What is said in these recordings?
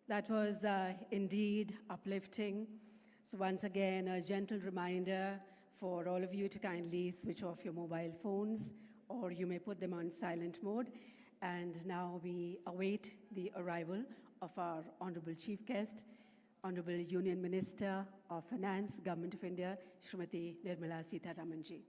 That was indeed uplifting. So once again, a gentle reminder for all of you to kindly switch off your mobile phones, or you may put them on silent mode. And now we await the arrival of our Honorable Chief Guest, Honorable Union Minister of Finance, Government of India, Srimati Nirmala Sitharamanji.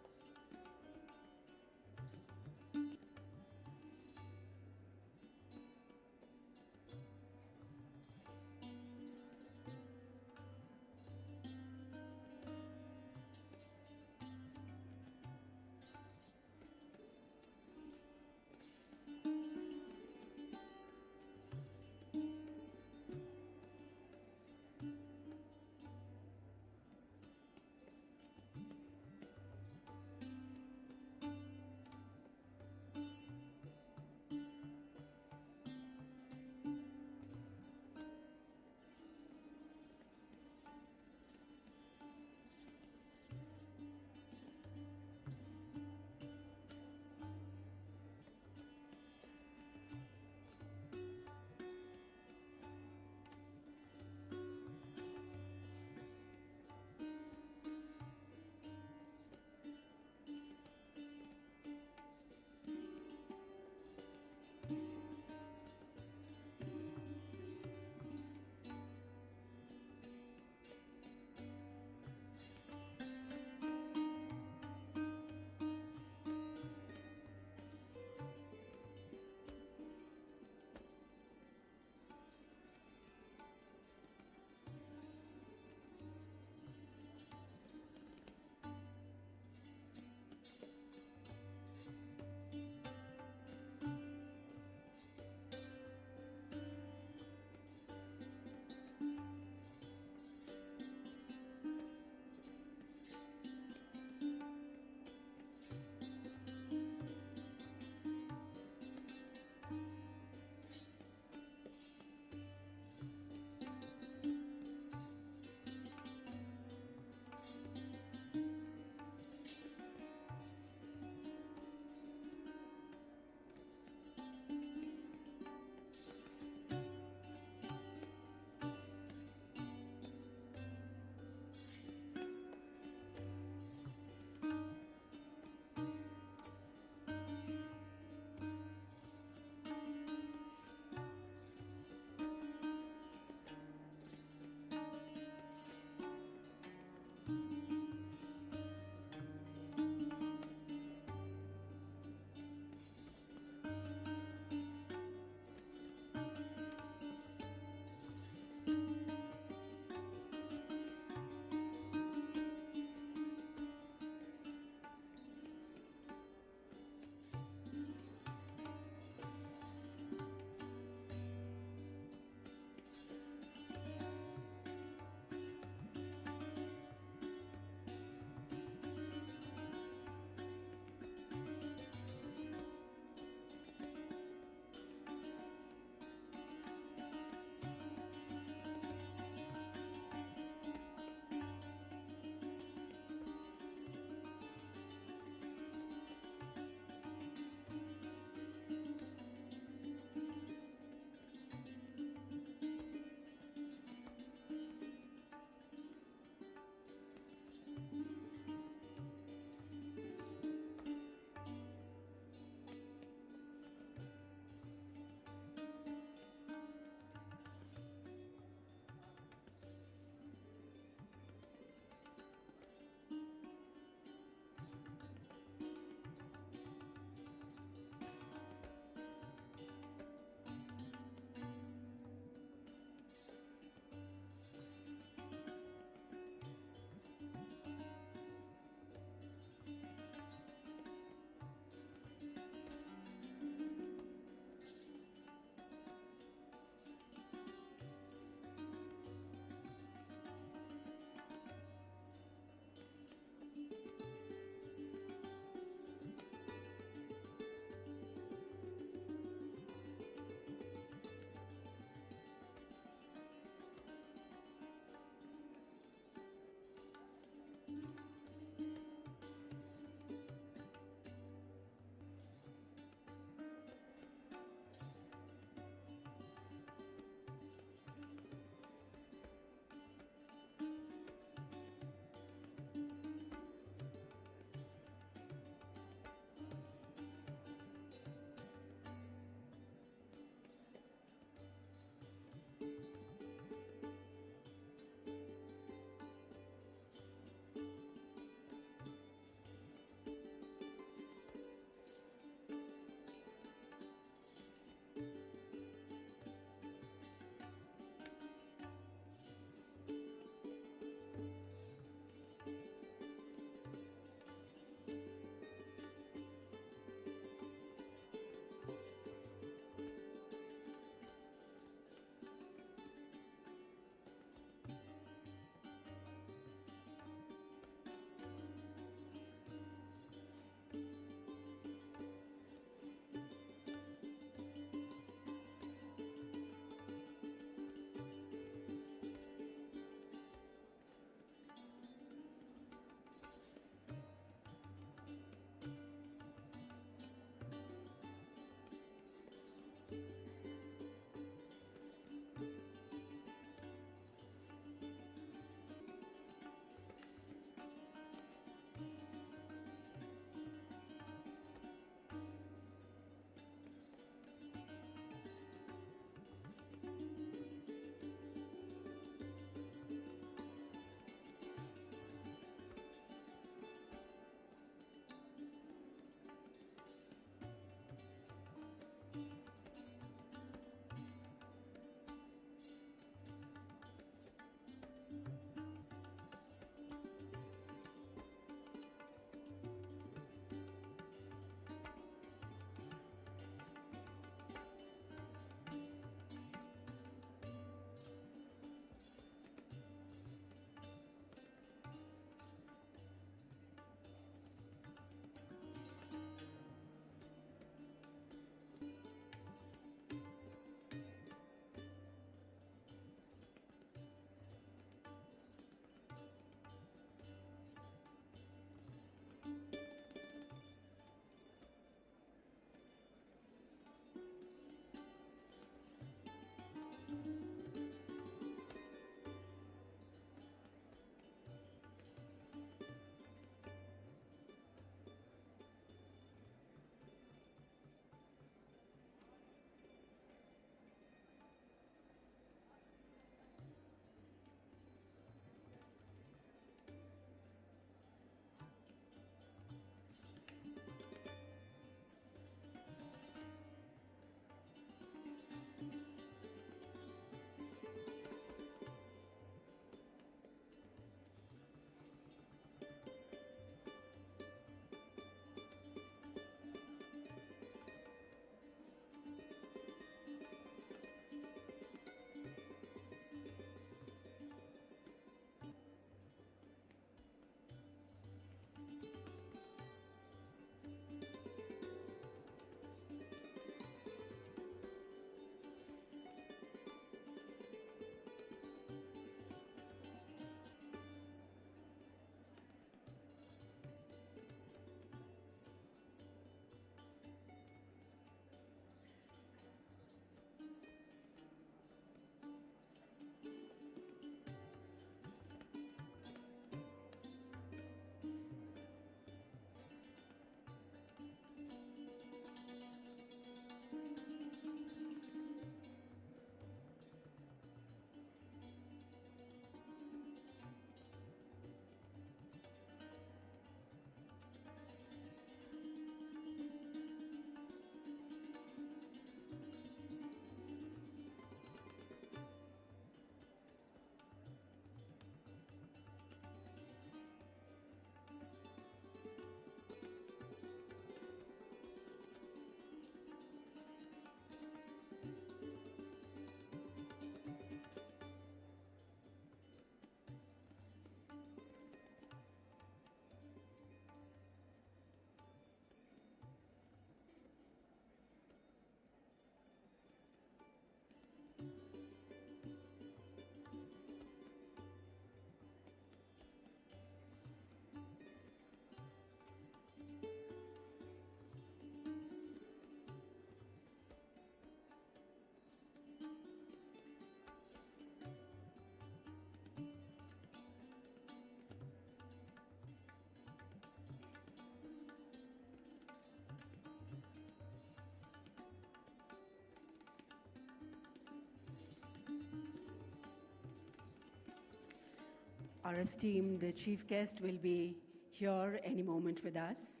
Our esteemed chief guest will be here any moment with us.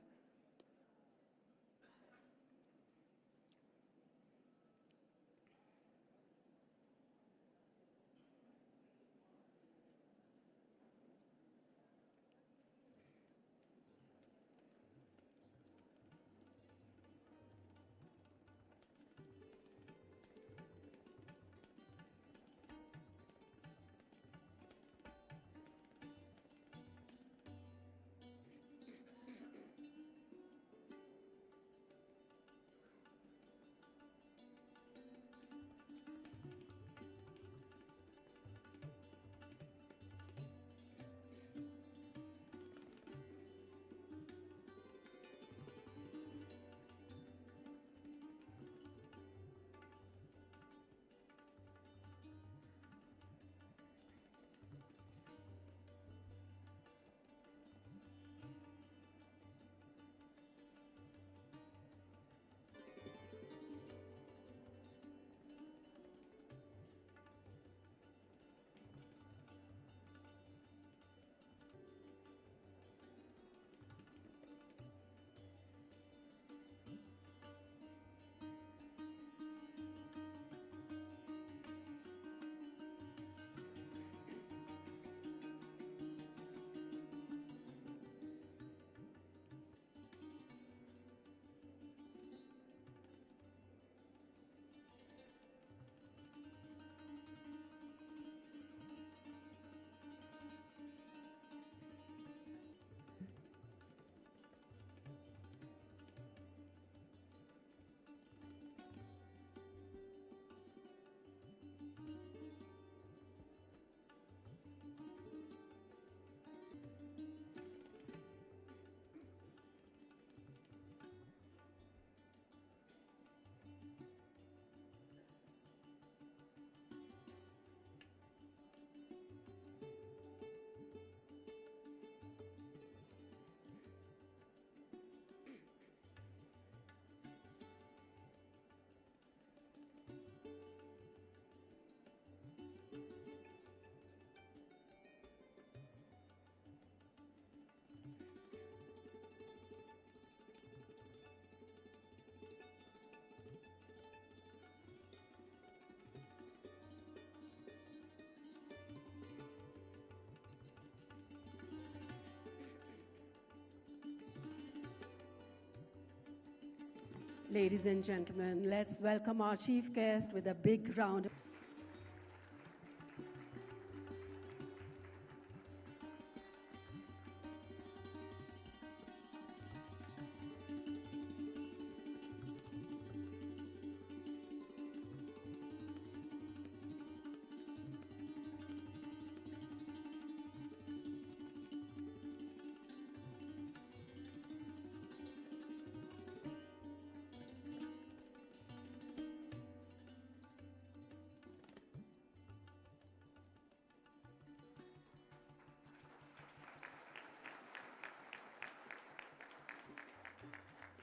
Ladies and gentlemen, let's welcome our chief guest with a big round.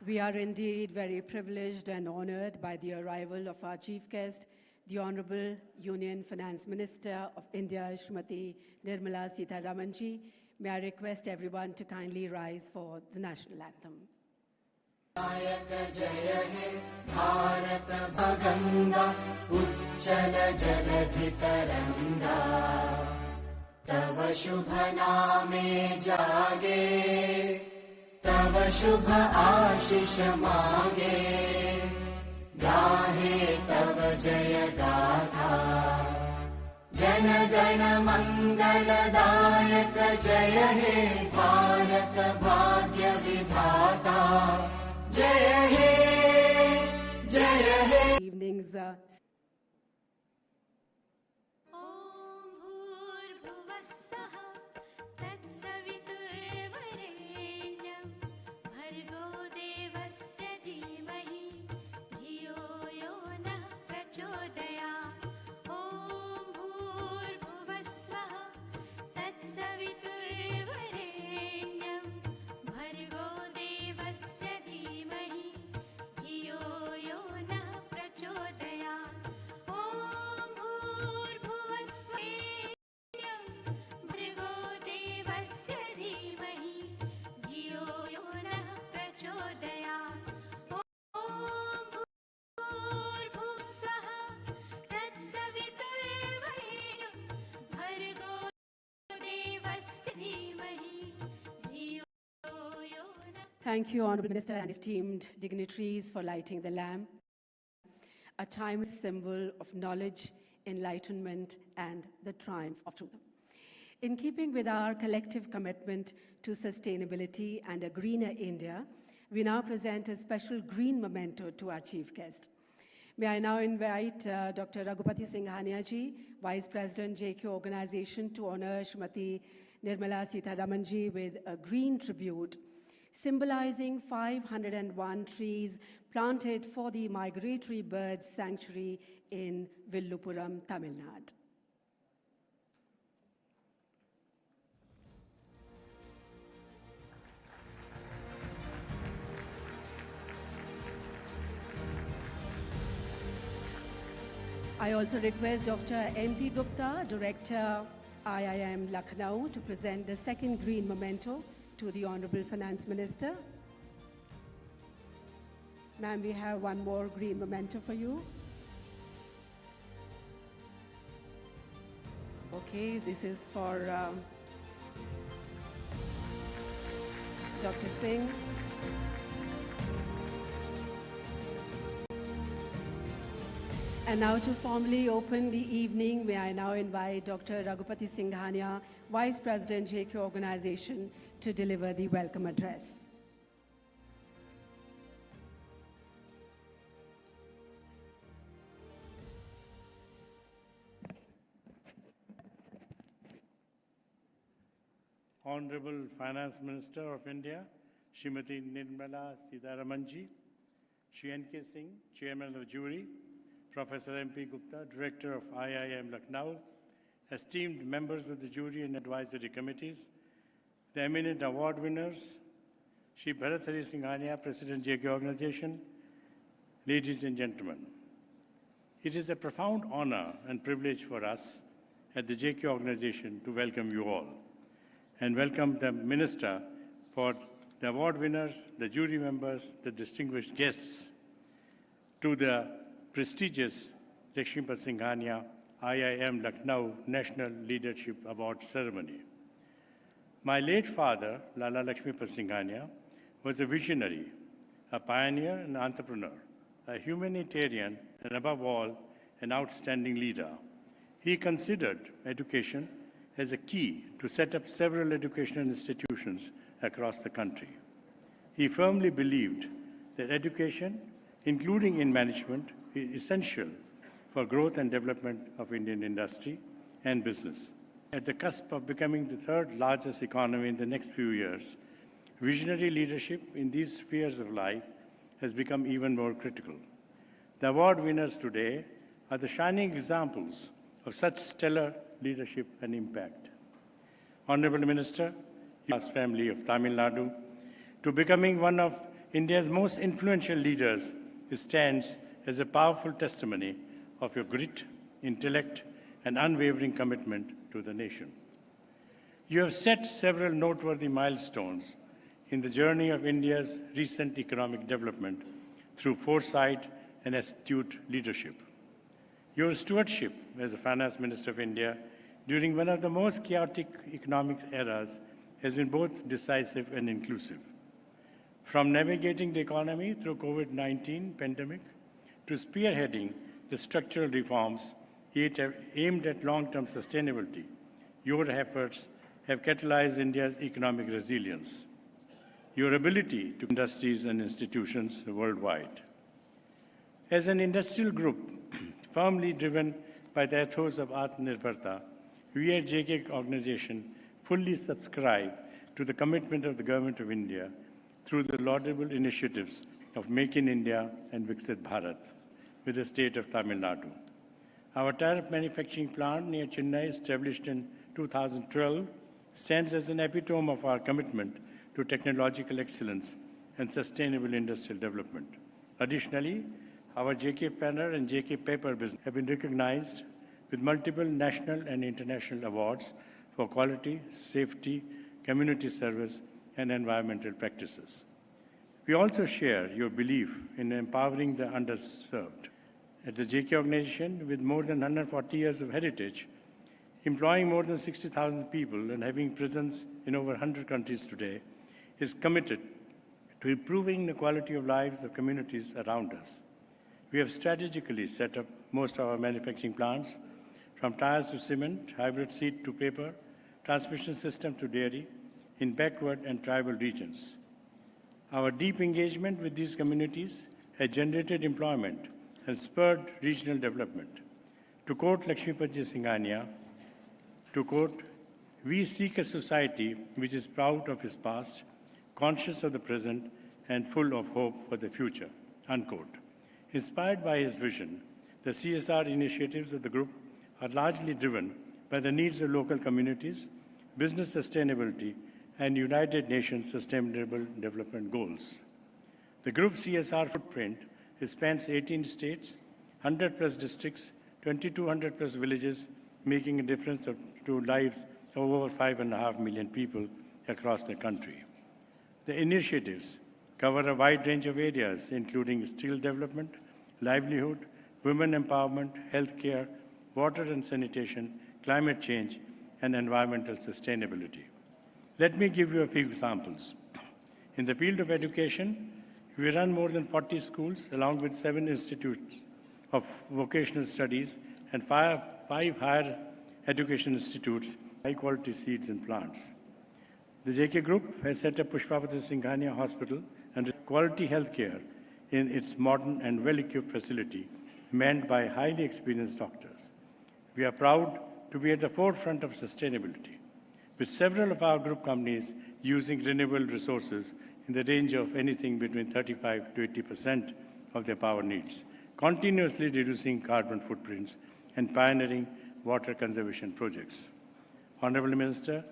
We are indeed very privileged and honored by the arrival of our chief guest, the Honorable Union Finance Minister of India, Srimati Nirmala Sitharamanji. May I request everyone to kindly rise for the national anthem. जय हे भारत भगंगा उच्चल जलधि तरंगा तव शुभ नामे जागे तव शुभ आशीष मागे गाहे तव जय गाथा जन गण मंगलदायक जय हे भारत भाग्य विधाता जय हे जय हे Evenings. धियो यो नः प्रचोदयात् Thank you, Honorable Minister and esteemed dignitaries, for lighting the lamp, a timeless symbol of knowledge, enlightenment, and the triumph of truth. In keeping with our collective commitment to sustainability and a greener India, we now present a special green memento to our chief guest. May I now invite Dr. Raghupati Singhania ji, Vice President, JK Organization, to honor Srimati Nirmala Sitharaman ji with a green tribute, symbolizing 501 trees planted for the migratory birds sanctuary in Villupuram, Tamil Nadu. I also request Dr. M.P. Gupta, Director, IIM Lucknow, to present the second green memento to the Honorable Finance Minister. Ma'am, we have one more green memento for you. Okay, this is for Dr. Singh. And now to formally open the evening, may I now invite Dr. Raghupati Singhania, Vice President, JK Organization, to deliver the welcome address. Honorable Finance Minister of India, Srimati Nirmala Sitharaman ji, Shri N.K. Singh, Chairman of the Jury, Professor M.P. Gupta, Director of IIM Lucknow, esteemed members of the jury and advisory committees, the eminent award winners, Shri Bharathari Singhania, President, JK Organization, ladies and gentlemen. It is a profound honor and privilege for us at the JK Organization to welcome you all and welcome the Minister for the award winners, the jury members, the distinguished guests to the prestigious Lakshmipati Singhania IIM Lucknow National Leadership Award Ceremony. My late father, Lala Lakshmipati Singhania, was a visionary, a pioneer and entrepreneur, a humanitarian, and above all, an outstanding leader. He considered education as a key to set up several educational institutions across the country. He firmly believed that education, including in management, is essential for growth and development of Indian industry and business. At the cusp of becoming the third largest economy in the next few years, visionary leadership in these spheres of life has become even more critical. The award winners today are the shining examples of such stellar leadership and impact. Honorable Minister, your family of Tamil Nadu, to becoming one of India's most influential leaders, stands as a powerful testimony of your grit, intellect, and unwavering commitment to the nation. You have set several noteworthy milestones in the journey of India's recent economic development through foresight and astute leadership. Your stewardship as the Finance Minister of India during one of the most chaotic economic eras has been both decisive and inclusive. From navigating the economy through COVID-19 pandemic to spearheading the structural reforms aimed at long-term sustainability, your efforts have catalyzed India's economic resilience, your ability to industries and institutions worldwide. As an industrial group firmly driven by the ethos of Atmanirbharta, we at JK Organization fully subscribe to the commitment of the Government of India through the laudable initiatives of Make in India and Viksit Bharat with the state of Tamil Nadu. Our tire manufacturing plant near Chennai, established in 2012, stands as an epitome of our commitment to technological excellence and sustainable industrial development. Additionally, our JK Panner and JK Paper business have been recognized with multiple national and international awards for quality, safety, community service, and environmental practices. We also share your belief in empowering the underserved. At the JK Organization, with more than 140 years of heritage, employing more than 60,000 people and having presence in over 100 countries today, is committed to improving the quality of lives of communities around us. We have strategically set up most of our manufacturing plants, from tires to cement, hybrid seed to paper, transmission system to dairy, in backward and tribal regions. Our deep engagement with these communities has generated employment and spurred regional development. To quote Lakshmipatji Singhania, to quote, "We seek a society which is proud of its past, conscious of the present, and full of hope for the future," unquote. Inspired by his vision, the CSR initiatives of the group are largely driven by the needs of local communities, business sustainability, and United Nations Sustainable Development Goals. The group's CSR footprint spans 18 states, 100+ districts, 2,200+ villages, making a difference to lives of over 5.5 million people across the country. The initiatives cover a wide range of areas, including skill development, livelihood, women empowerment, healthcare, water and sanitation, climate change, and environmental sustainability. Let me give you a few examples. In the field of education, we run more than 40 schools, along with 7 institutes of vocational studies and 5 higher education institutes, high-quality seeds and plants. The JK Group has set up Pushpavati Singhania Hospital and quality healthcare in its modern and well-equipped facility, manned by highly experienced doctors. We are proud to be at the forefront of sustainability, with several of our group companies using renewable resources in the range of anything between 35 to 80% of their power needs, continuously reducing carbon footprints and pioneering water conservation projects. Honorable Minister,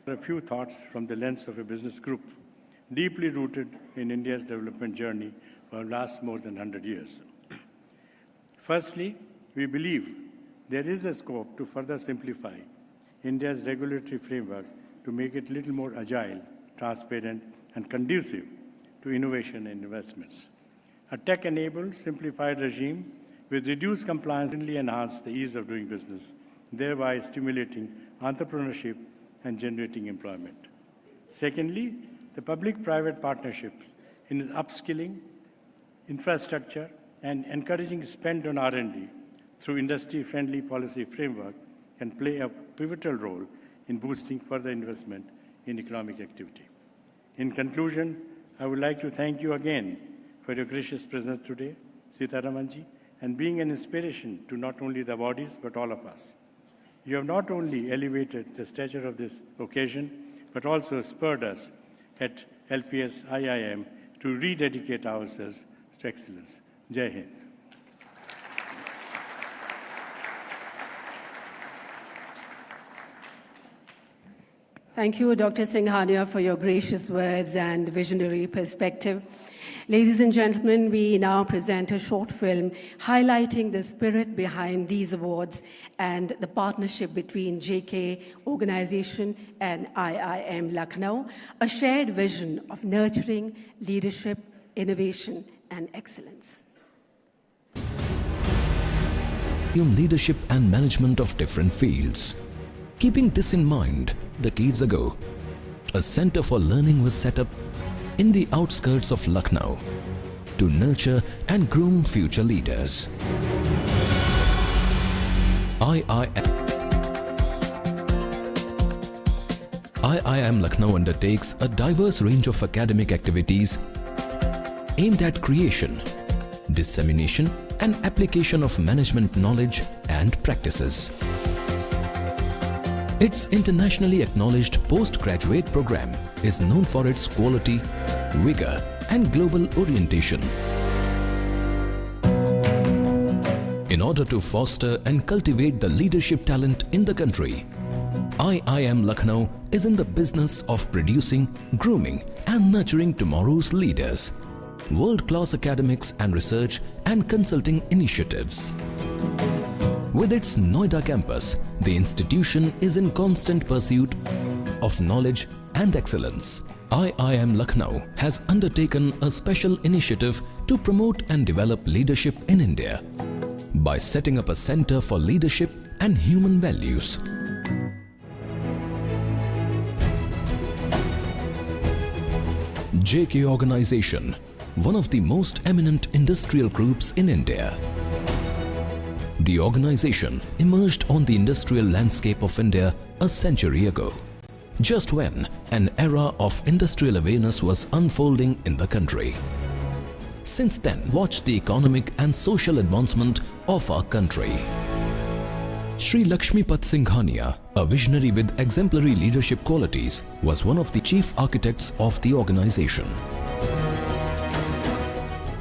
a few thoughts from the lens of a business group deeply rooted in India's development journey for the last more than 100 years. Firstly, we believe there is a scope to further simplify India's regulatory framework to make it a little more agile, transparent, and conducive to innovation and investments. A tech-enabled, simplified regime with reduced compliance will enhance the ease of doing business, thereby stimulating entrepreneurship and generating employment. Secondly, the public-private partnerships in upskilling, infrastructure, and encouraging spend on R&D through industry-friendly policy framework can play a pivotal role in boosting further investment in economic activity. In conclusion, I would like to thank you again for your gracious presence today, Sitaramanji, and being an inspiration to not only the awardees but all of us. You have not only elevated the stature of this occasion, but also spurred us at LPS-IIM to rededicate ourselves to excellence. Jai Hind. Thank you, Dr. Singhania, for your gracious words and visionary perspective. Ladies and gentlemen, we now present a short film highlighting the spirit behind these awards and the partnership between JK organization and IIM Lucknow, a shared vision of nurturing leadership, innovation, and excellence. In leadership and management of different fields. Keeping this in mind, decades ago, a center for learning was set up in the outskirts of Lucknow to nurture and groom future leaders. IIM Lucknow undertakes a diverse range of academic activities aimed at creation, dissemination, and application of management knowledge and practices. Its internationally acknowledged postgraduate program is known for its quality, rigor, and global orientation. In order to foster and cultivate the leadership talent in the country, IIM Lucknow is in the business of producing, grooming, and nurturing tomorrow's leaders, world-class academics and research and consulting initiatives. With its Noida campus, the institution is in constant pursuit of knowledge and excellence. IIM Lucknow has undertaken a special initiative to promote and develop leadership in India by setting up a Center for Leadership and Human Values. JK Organization, one of the most eminent industrial groups in India. The organization emerged on the industrial landscape of India a century ago, just when an era of industrial awareness was unfolding in the country. Since then, watch the economic and social advancement of our country. Shri Lakshmipad Singhania, a visionary with exemplary leadership qualities, was one of the chief architects of the organization.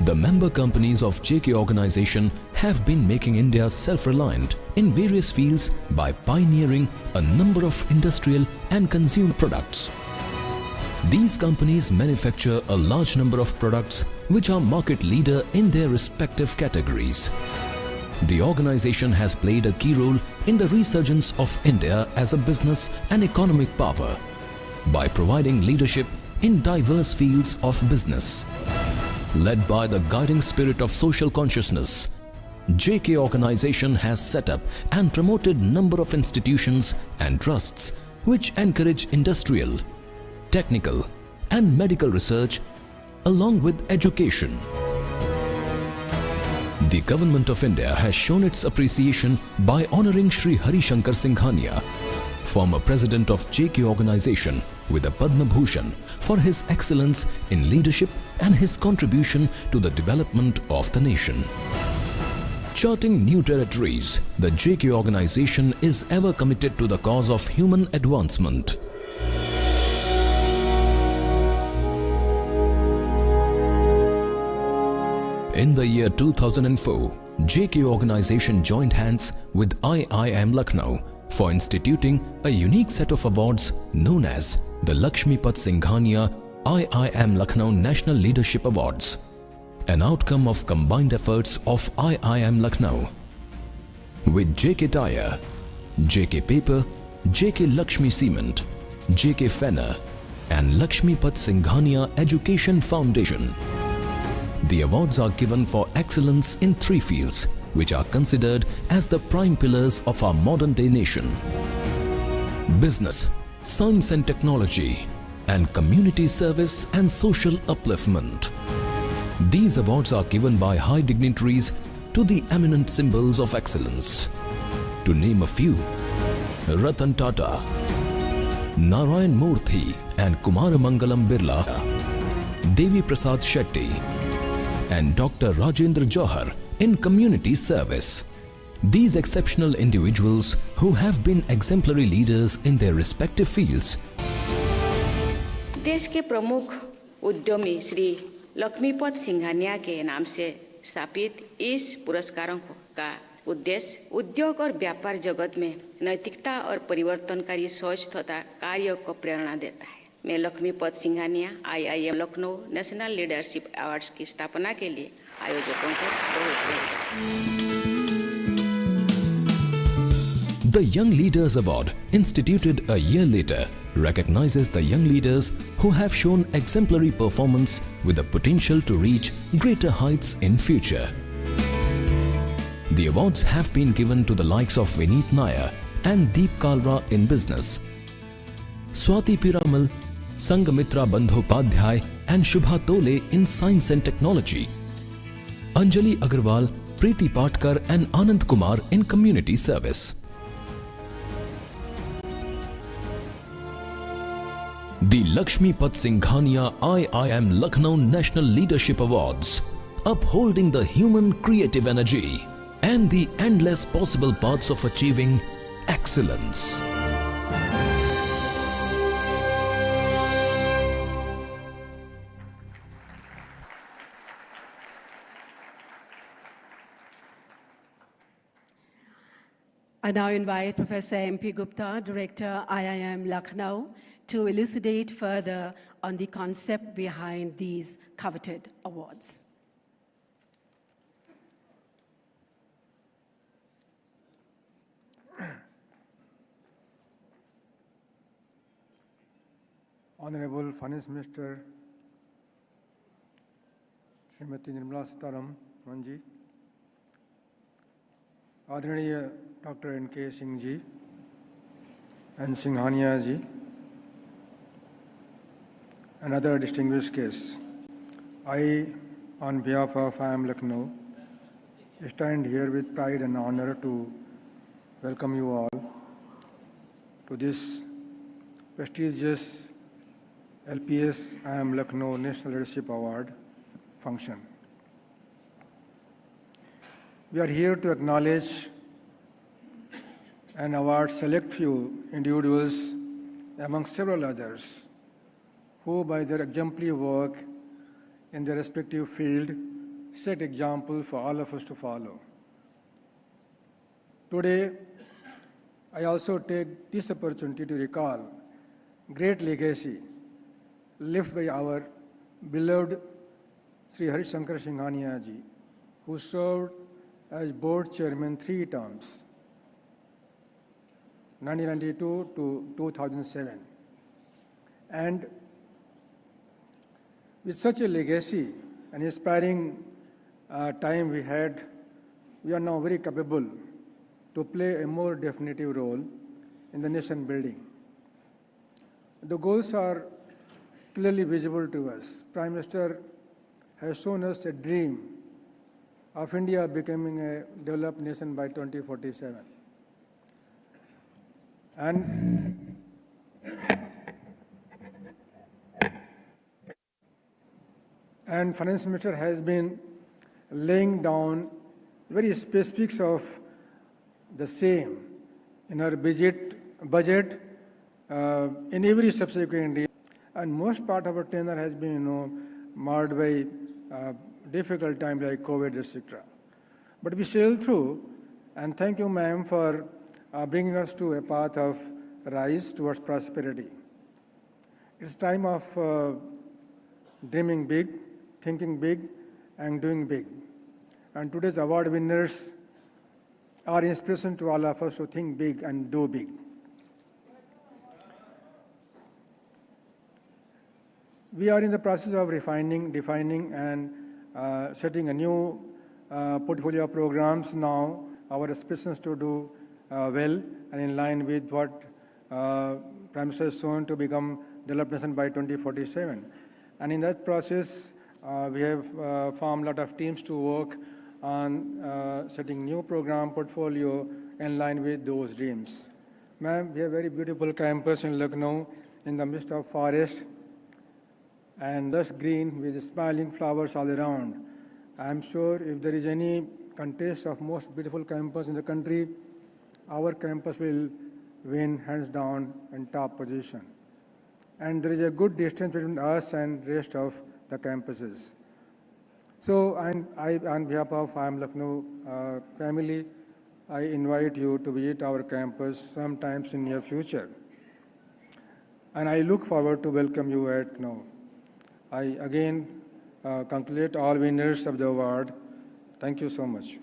The member companies of JK Organization have been making India self-reliant in various fields by pioneering a number of industrial and consumer products. These companies manufacture a large number of products which are market leader in their respective categories. The organization has played a key role in the resurgence of India as a business and economic power by providing leadership in diverse fields of business. Led by the guiding spirit of social consciousness, JK Organization has set up and promoted number of institutions and trusts which encourage industrial, technical and medical research along with education. The Government of India has shown its appreciation by honoring Shri Hari Shankar Singhania, former president of JK Organization, with a Padma Bhushan for his excellence in leadership and his contribution to the development of the nation. Charting new territories, the JK Organization is ever committed to the cause of human advancement. In the year 2004, JK Organization joined hands with IIM Lucknow for instituting a unique set of awards known as the Lakshmipad Singhania IIM Lucknow National Leadership Awards, an outcome of combined efforts of IIM Lucknow with JK Tire, JK Paper, JK Lakshmi Cement, JK Fenner and Lakshmipad Singhania Education Foundation. The awards are given for excellence in 3 fields, which are considered as the prime pillars of our modern-day nation: business, science and technology, and community service and social upliftment. These awards are given by high dignitaries to the eminent symbols of excellence. To name a few: Ratan Tata, Narayan Murthy and Kumaramangalam Birla, Devi Prasad Shetty, and Dr. Rajendra Johar in community service. These exceptional individuals who have been exemplary leaders in their respective fields. देश के प्रमुख उद्यमी श्री लक्ष्मीपद सिंघानिया के नाम से स्थापित इस पुरस्कारों का उद्देश्य उद्योग और व्यापार जगत में नैतिकता और परिवर्तनकारी सोच तथा कार्य को प्रेरणा देता है। मैं Lakshmipat Singhania IIM Lucknow national leadership awards की स्थापना के लिए आयोजकों को बहुत The Young Leaders Award, instituted a year later, recognizes the young leaders who have shown exemplary performance with the potential to reach greater heights in future. The awards have been given to the likes of Vineet Nair and Deep Kalra in business, Swati Piramal, Sangamitra Bandhopadhyay and Shubha Tole in science and technology, Anjali Agarwal, Preeti Patkar and Anand Kumar in community service. The Lakshmipad Singhania IIM Lucknow National Leadership Awards, upholding the human creative energy and the endless possible paths of achieving excellence. I now invite Professor MP Gupta, Director, IIM Lucknow, to elucidate further on the concept behind these coveted awards. Honorable Finance Minister Srimati Nirmala Sitharaman ji, Adharaniya Dr. N.K. Singh ji and Singhania ji, and other distinguished guests, I, on behalf of IIM Lucknow, stand here with pride and honor to welcome you all to this prestigious LPS-IIML Lucknow National Leadership Award function. We are here to acknowledge and award select few individuals among several others who, by their exemplary work in their respective field, set example for all of us to follow. Today, I also take this opportunity to recall great legacy left by our beloved Sri Harishankar Singhania ji, who served as board chairman 3 terms, 1992 to 2007. And with such a legacy and inspiring time we had, we are now very capable to play a more definitive role in the nation building. The goals are clearly visible to us. Prime Minister has shown us a dream of India becoming a developed nation by 2047. And Finance Minister has been laying down very specifics of the same in our budget in every subsequent year. And most part of our tenure has been, marred by difficult times like COVID, etc. But we sailed through, and thank you, ma'am, for bringing us to a path of rise towards prosperity. It's time of dreaming big, thinking big, and doing big. And today's award winners are inspiration to all of us to think big and do big. We are in the process of refining, defining, and setting a new portfolio of programs now. Our aspirations to do well and in line with what Prime Minister has shown to become developed nation by 2047. And in that process, we have formed a lot of teams to work on setting new program portfolio in line with those dreams. Ma'am, we have a very beautiful campus in Lucknow in the midst of forest and lush green with smiling flowers all around. I'm sure if there is any contest of most beautiful campus in the country, our campus will win hands down in top position. And there is a good distance between us and rest of the campuses. So I on behalf of IIM Lucknow family, I invite you to visit our campus sometimes in near future. And I look forward to welcome you at now. I again congratulate all winners of the award. Thank you so much.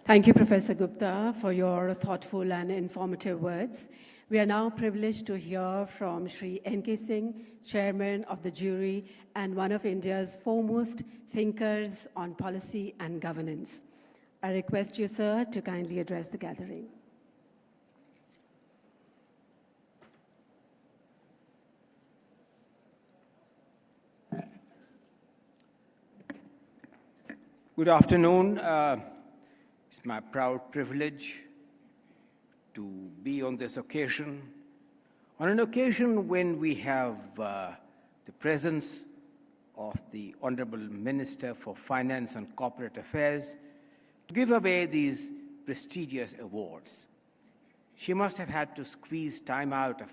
Thank you, Professor Gupta, for your thoughtful and informative words. We are now privileged to hear from Shri N.K. Singh, Chairman of the jury and one of India's foremost thinkers on policy and governance. I request you, sir, to kindly address the gathering. Good afternoon. It's my proud privilege to be on this occasion, on an occasion when we have the presence of the Honorable Minister for Finance and Corporate Affairs to give away these prestigious awards. She must have had to squeeze time out of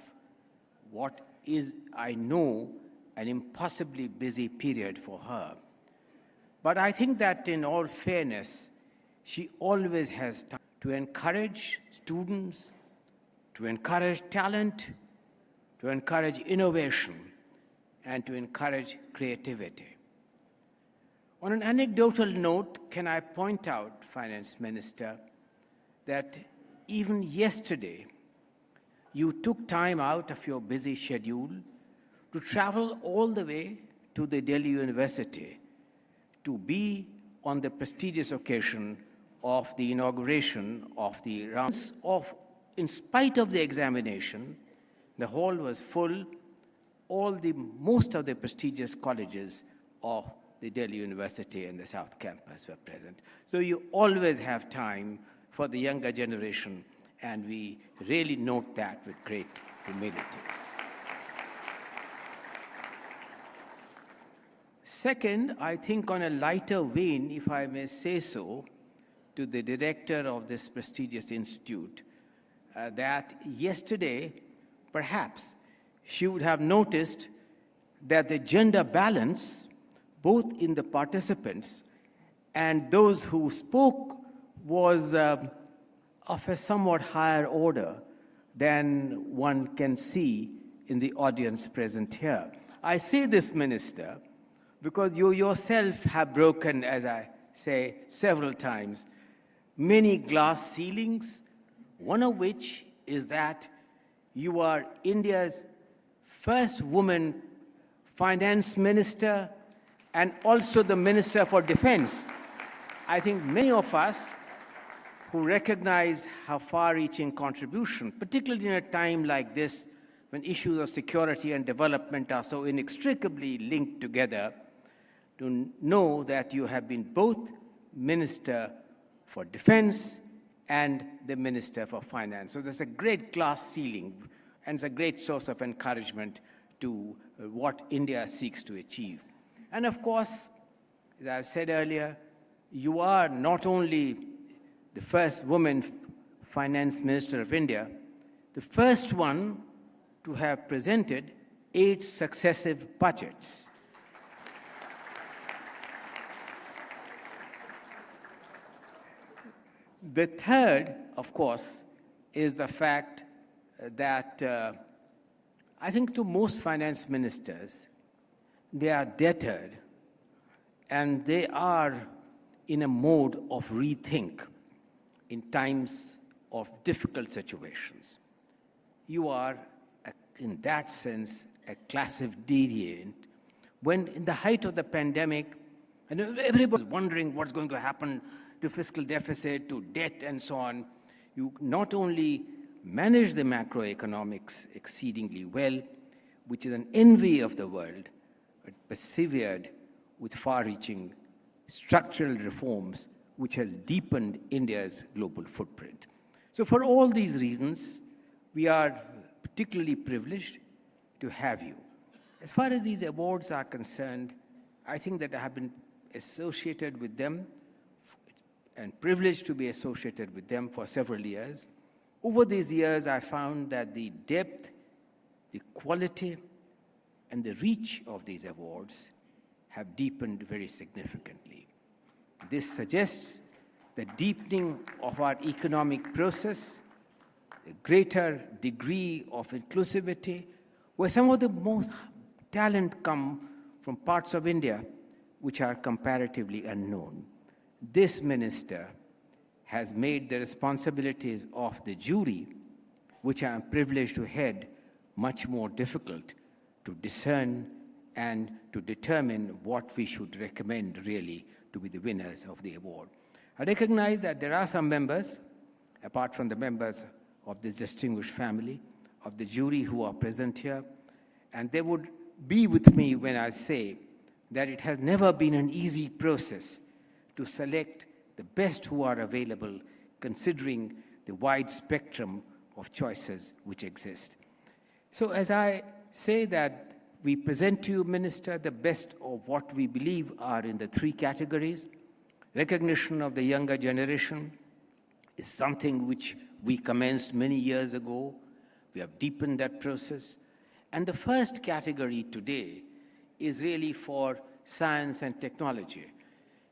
what is, I know, an impossibly busy period for her. But I think that in all fairness, she always has time to encourage students, to encourage talent, to encourage innovation, and to encourage creativity. On an anecdotal note, can I point out, Finance Minister, that even yesterday, you took time out of your busy schedule to travel all the way to the Delhi University to be on the prestigious occasion of the inauguration of the rounds of, in spite of the examination, the hall was full. Most of the prestigious colleges of the Delhi University and the South Campus were present. So you always have time for the younger generation, and we really note that with great humility. Second, I think on a lighter vein, if I may say so, to the director of this prestigious institute, that yesterday, perhaps, she would have noticed that the gender balance, both in the participants and those who spoke, was of a somewhat higher order than one can see in the audience present here. I say this, Minister, because you yourself have broken, as I say several times, many glass ceilings, one of which is that you are India's first woman finance minister and also the Minister for Defense. I think many of us who recognize how far-reaching contribution, particularly in a time like this when issues of security and development are so inextricably linked together, to know that you have been both Minister for Defense and the Minister for Finance. So there's a great glass ceiling, and it's a great source of encouragement to what India seeks to achieve. And of course, as I said earlier, you are not only the first woman Finance Minister of India, the first one to have presented 8 successive budgets. The third, of course, is the fact that I think to most finance ministers, they are deterred and they are in a mode of rethink in times of difficult situations. You are, in that sense, a classic deviant. When in the height of the pandemic, and everybody was wondering what's going to happen to fiscal deficit, to debt, and so on, you not only managed the macroeconomics exceedingly well, which is an envy of the world, but persevered with far-reaching structural reforms, which has deepened India's global footprint. So for all these reasons, we are particularly privileged to have you. As far as these awards are concerned, I think that I have been associated with them and privileged to be associated with them for several years. Over these years, I found that the depth, the quality, and the reach of these awards have deepened very significantly. This suggests the deepening of our economic process, a greater degree of inclusivity, where some of the most talent come from parts of India which are comparatively unknown. This minister has made the responsibilities of the jury, which I am privileged to head, much more difficult to discern and to determine what we should recommend really to be the winners of the award. I recognize that there are some members, apart from the members of this distinguished family, of the jury who are present here, and they would be with me when I say that it has never been an easy process to select the best who are available, considering the wide spectrum of choices which exist. So as I say that we present to you, Minister, the best of what we believe are in the 3 categories. Recognition of the younger generation is something which we commenced many years ago. We have deepened that process. And the first category today is really for science and technology.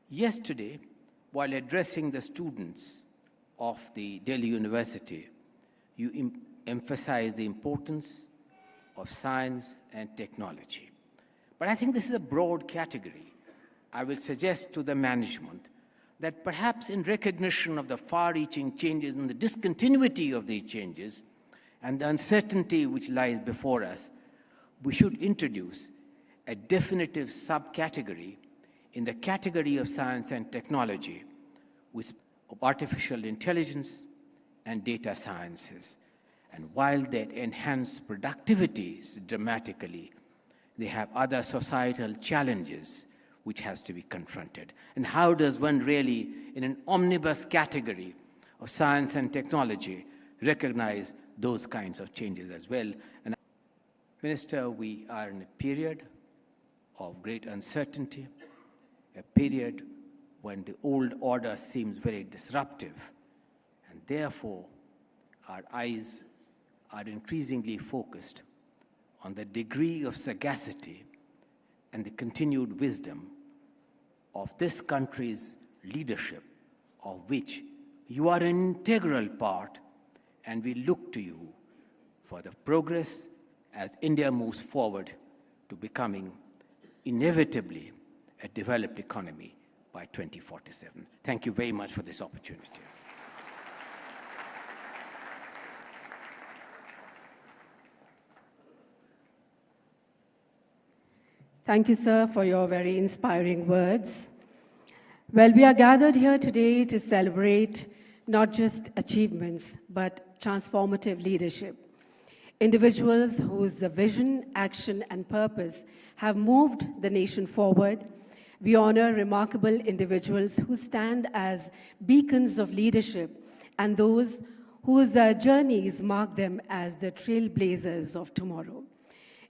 Yesterday, while addressing the students of the Delhi University, you emphasized the importance of science and technology. But I think this is a broad category. I will suggest to the management that perhaps in recognition of the far-reaching changes and the discontinuity of these changes and the uncertainty which lies before us, we should introduce a definitive subcategory in the category of science and technology, which of artificial intelligence and data sciences. And while that enhance productivity dramatically, they have other societal challenges which has to be confronted. And how does one really, in an omnibus category of science and technology, recognize those kinds of changes as well? And Minister, we are in a period of great uncertainty, a period when the old order seems very disruptive, and therefore our eyes are increasingly focused on the degree of sagacity and the continued wisdom of this country's leadership, of which you are an integral part, and we look to you for the progress as India moves forward to becoming inevitably a developed economy by 2047. Thank you very much for this opportunity. Thank you, sir, for your very inspiring words. Well, we are gathered here today to celebrate not just achievements, but transformative leadership. Individuals whose vision, action, and purpose have moved the nation forward. We honor remarkable individuals who stand as beacons of leadership and those whose journeys mark them as the trailblazers of tomorrow.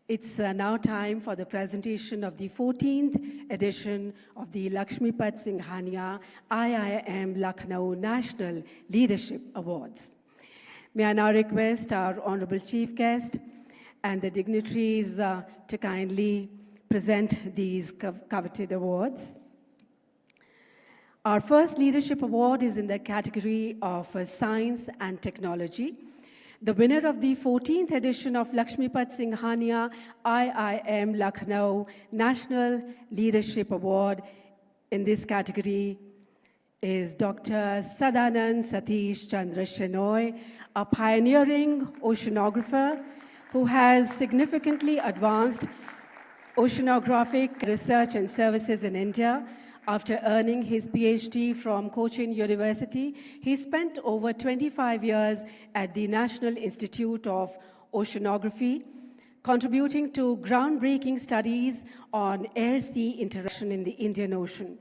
It's now time for the presentation of the 14th edition of the Lakshmipad Singhania IIM Lucknow National Leadership Awards. May I now request our Honorable Chief Guest and the dignitaries to kindly present these coveted awards. Our first leadership award is in the category of Science and Technology. The winner of the 14th edition of Lakshmipad Singhania IIM Lucknow National Leadership Award in this category is Dr. Sadanand Satish Chandra Shenoy, a pioneering oceanographer who has significantly advanced oceanographic research and services in India. After earning his PhD from Cochin University, he spent over 25 years at the National Institute of Oceanography, contributing to groundbreaking studies on air-sea interaction in the Indian Ocean.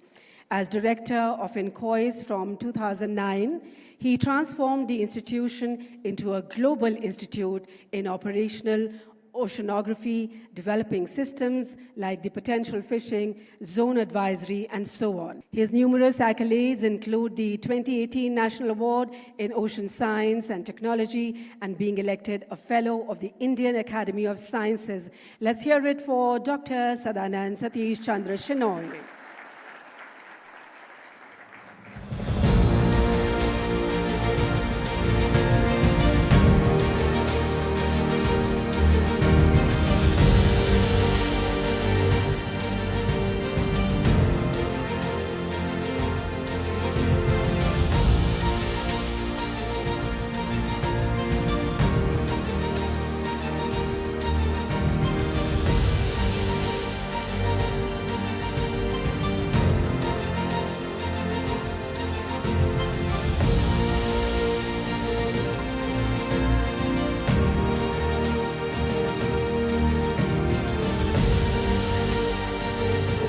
As director of INCOIS from 2009, he transformed the institution into a global institute in operational oceanography, developing systems like the potential fishing, zone advisory, and so on. His numerous accolades include the 2018 National Award in Ocean Science and Technology and being elected a Fellow of the Indian Academy of Sciences. Let's hear it for Dr. Sadanand Satish Chandra Shenoy.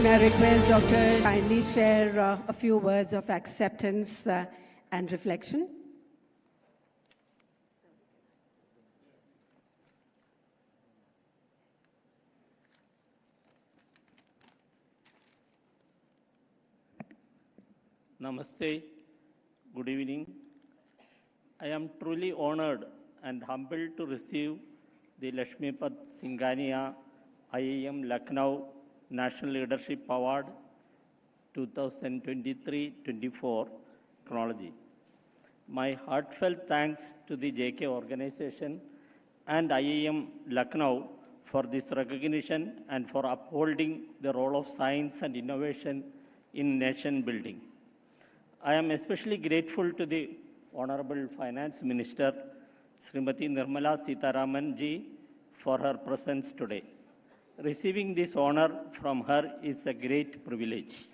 May I request Dr. kindly share a few words of acceptance and reflection? Namaste, good evening. I am truly honored and humbled to receive the Lakshmipad Singhania IIM Lucknow National Leadership Award 2023-24 chronology. My heartfelt thanks to the JK organization and IIM Lucknow for this recognition and for upholding the role of science and innovation in nation building. I am especially grateful to the Honorable Finance Minister, Srimati Nirmala Sitharaman ji, for her presence today. Receiving this honor from her is a great privilege.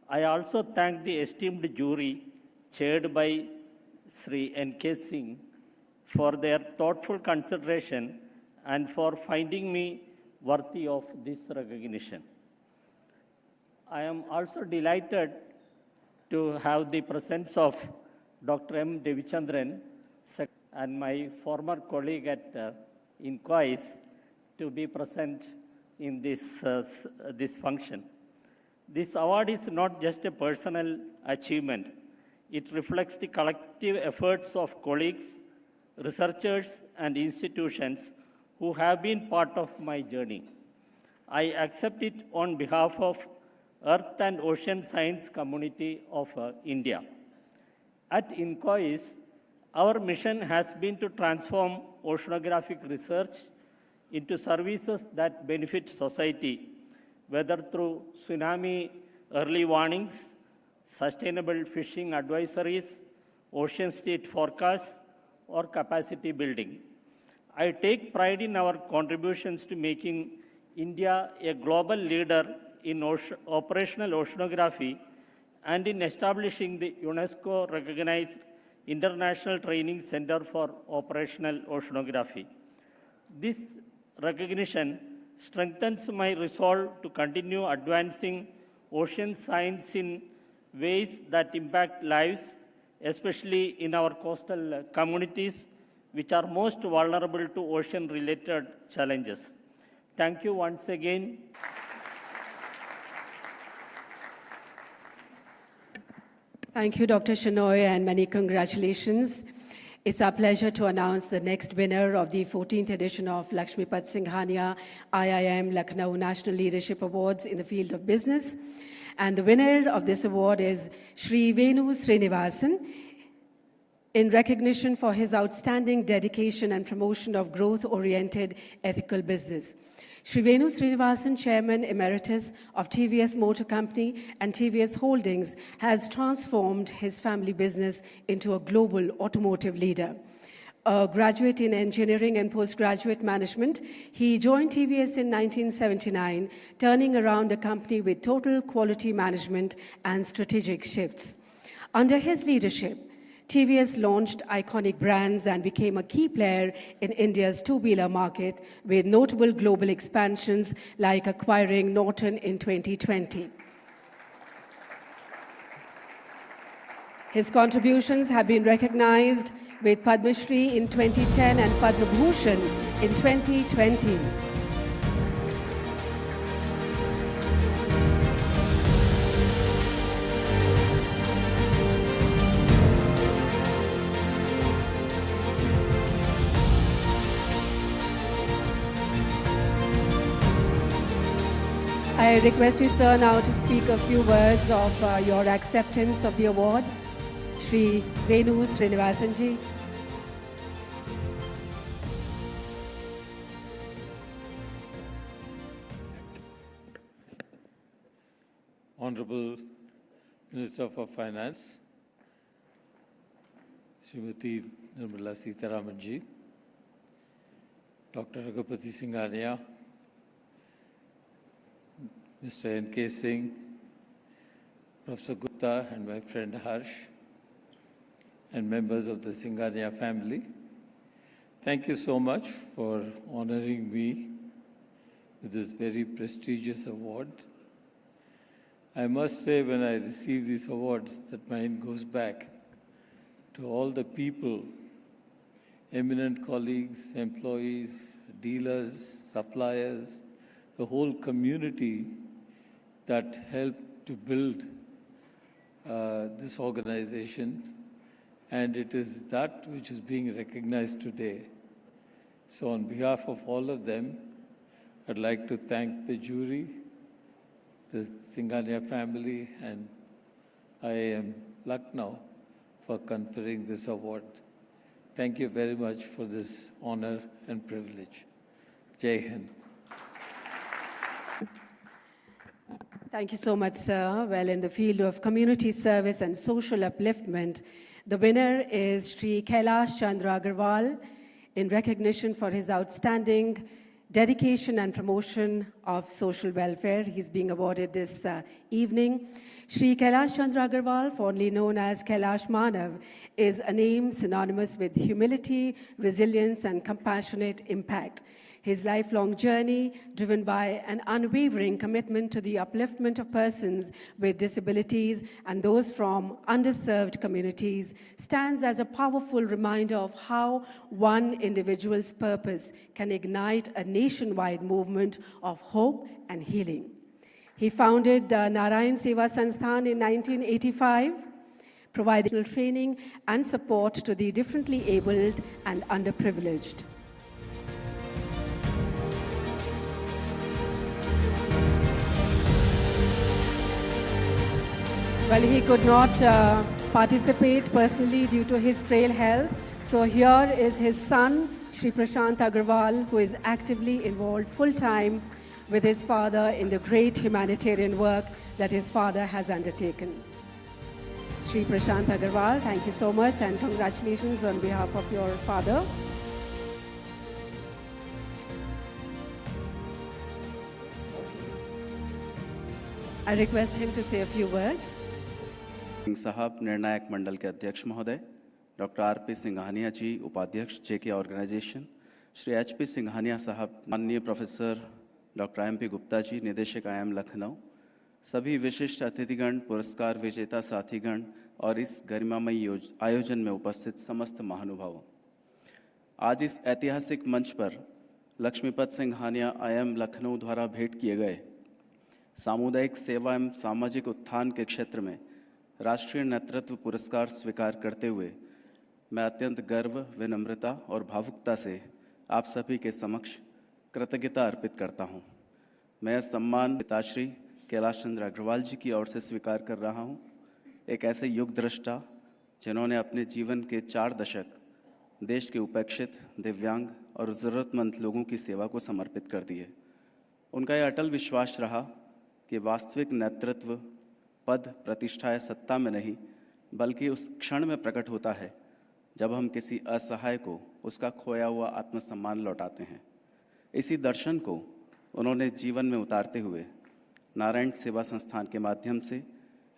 I also thank the esteemed jury chaired by Sri N.K. Singh, for their thoughtful consideration and for finding me worthy of this recognition. I am also delighted to have the presence of Dr. M. Devichandran and my former colleague at INCOIS to be present in this function. This award is not just a personal achievement. It reflects the collective efforts of colleagues, researchers, and institutions who have been part of my journey. I accept it on behalf of Earth and Ocean Science community of India. At INCOIS, our mission has been to transform oceanographic research into services that benefit society, whether through tsunami early warnings, sustainable fishing advisories, ocean state forecasts, or capacity building. I take pride in our contributions to making India a global leader in operational oceanography and in establishing the UNESCO-recognized International Training Center for Operational Oceanography. This recognition strengthens my resolve to continue advancing ocean science in ways that impact lives, especially in our coastal communities, which are most vulnerable to ocean-related challenges. Thank you once again. Thank you, Dr. Shenoy, and many congratulations. It's our pleasure to announce the next winner of the 14th edition of Lakshmipat Singhania IIM Lucknow National Leadership Awards in the field of business. And the winner of this award is Shri Venu Srinivasan, in recognition for his outstanding dedication and promotion of growth-oriented ethical business. Shri Venu Srinivasan, Chairman Emeritus of TVS Motor Company and TVS Holdings, has transformed his family business into a global automotive leader. A graduate in engineering and postgraduate management, he joined TVS in 1979, turning around the company with total quality management and strategic shifts. Under his leadership, TVS launched iconic brands and became a key player in India's two-wheeler market with notable global expansions like acquiring Norton in 2020. His contributions have been recognized with Padma Shri in 2010 and Padma Bhushan in 2020. I request you, sir, now to speak a few words of your acceptance of the award. Shri Venu Srinivasan ji. Honorable Minister for Finance, Srimati Nirmala Sitharaman ji, Dr. Raghupati Singhania, Mr. N.K. Singh, Professor Gupta and my friend Harsh, and members of the Singhania family. Thank you so much for honoring me with this very prestigious award. I must say, when I receive these awards, that mine goes back to all the people, eminent colleagues, employees, dealers, suppliers, the whole community that helped to build this organization, and it is that which is being recognized today. So on behalf of all of them, I'd like to thank the jury, the Singhania family, and IIM Lucknow for conferring this award. Thank you very much for this honor and privilege. Jai Hind. Thank you so much, sir. Well, in the field of community service and social upliftment, the winner is Shri Kailash Chandra Agarwal, in recognition for his outstanding dedication and promotion of social welfare. He's being awarded this evening. Shri Kailash Chandra Agarwal, fondly known as Kailash Manav, is a name synonymous with humility, resilience, and compassionate impact. His lifelong journey, driven by an unwavering commitment to the upliftment of persons with disabilities and those from underserved communities, stands as a powerful reminder of how one individual's purpose can ignite a nationwide movement of hope and healing. He founded Narayan Seva Sansthan in 1985, providing training and support to the differently abled and underprivileged. Well, he could not participate personally due to his frail health. So here is his son, Shri Prashant Agarwal, who is actively involved full-time with his father in the great humanitarian work that his father has undertaken. Shri Prashant Agarwal, thank you so much and congratulations on behalf of your father. I request him to say a few words. Singh साहब निर्णायक मंडल के अध्यक्ष महोदय, doctor RP Singhania जी उपाध्यक्ष जेके organisation, Shri HP Singhania साहब, माननीय professor doctor MP Gupta ji निदेशक IIM Lucknow, सभी विशिष्ट अतिथिगण, पुरस्कार विजेता साथीगण और इस गरिमामय आयोजन में उपस्थित समस्त महानुभावों, आज इस ऐतिहासिक मंच पर लक्ष्मीपत सिंघानिया आईआईएम लखनऊ द्वारा भेंट किए गए सामुदायिक सेवा एवं सामाजिक उत्थान के क्षेत्र में राष्ट्रीय नेतृत्व पुरस्कार स्वीकार करते हुए मैं अत्यंत गर्व, विनम्रता और भावुकता से आप सभी के समक्ष कृतज्ञता अर्पित करता हूं। मैं यह सम्मान पिताश्री कैलाश चंद्र अग्रवाल जी की ओर से स्वीकार कर रहा हूं, एक ऐसे युग दृष्टा जिन्होंने अपने जीवन के 4 दशक देश के उपेक्षित, दिव्यांग और ज़रूरतमंद लोगों की सेवा को समर्पित कर दिए। उनका यह अटल विश्वास रहा कि वास्तविक नेतृत्व पद, प्रतिष्ठा या सत्ता में नहीं, बल्कि उस क्षण में प्रकट होता है जब हम किसी असहाय को उसका खोया हुआ आत्मसम्मान लौटाते हैं। इसी दर्शन को उन्होंने जीवन में उतारते हुए नारायण सेवा संस्थान के माध्यम से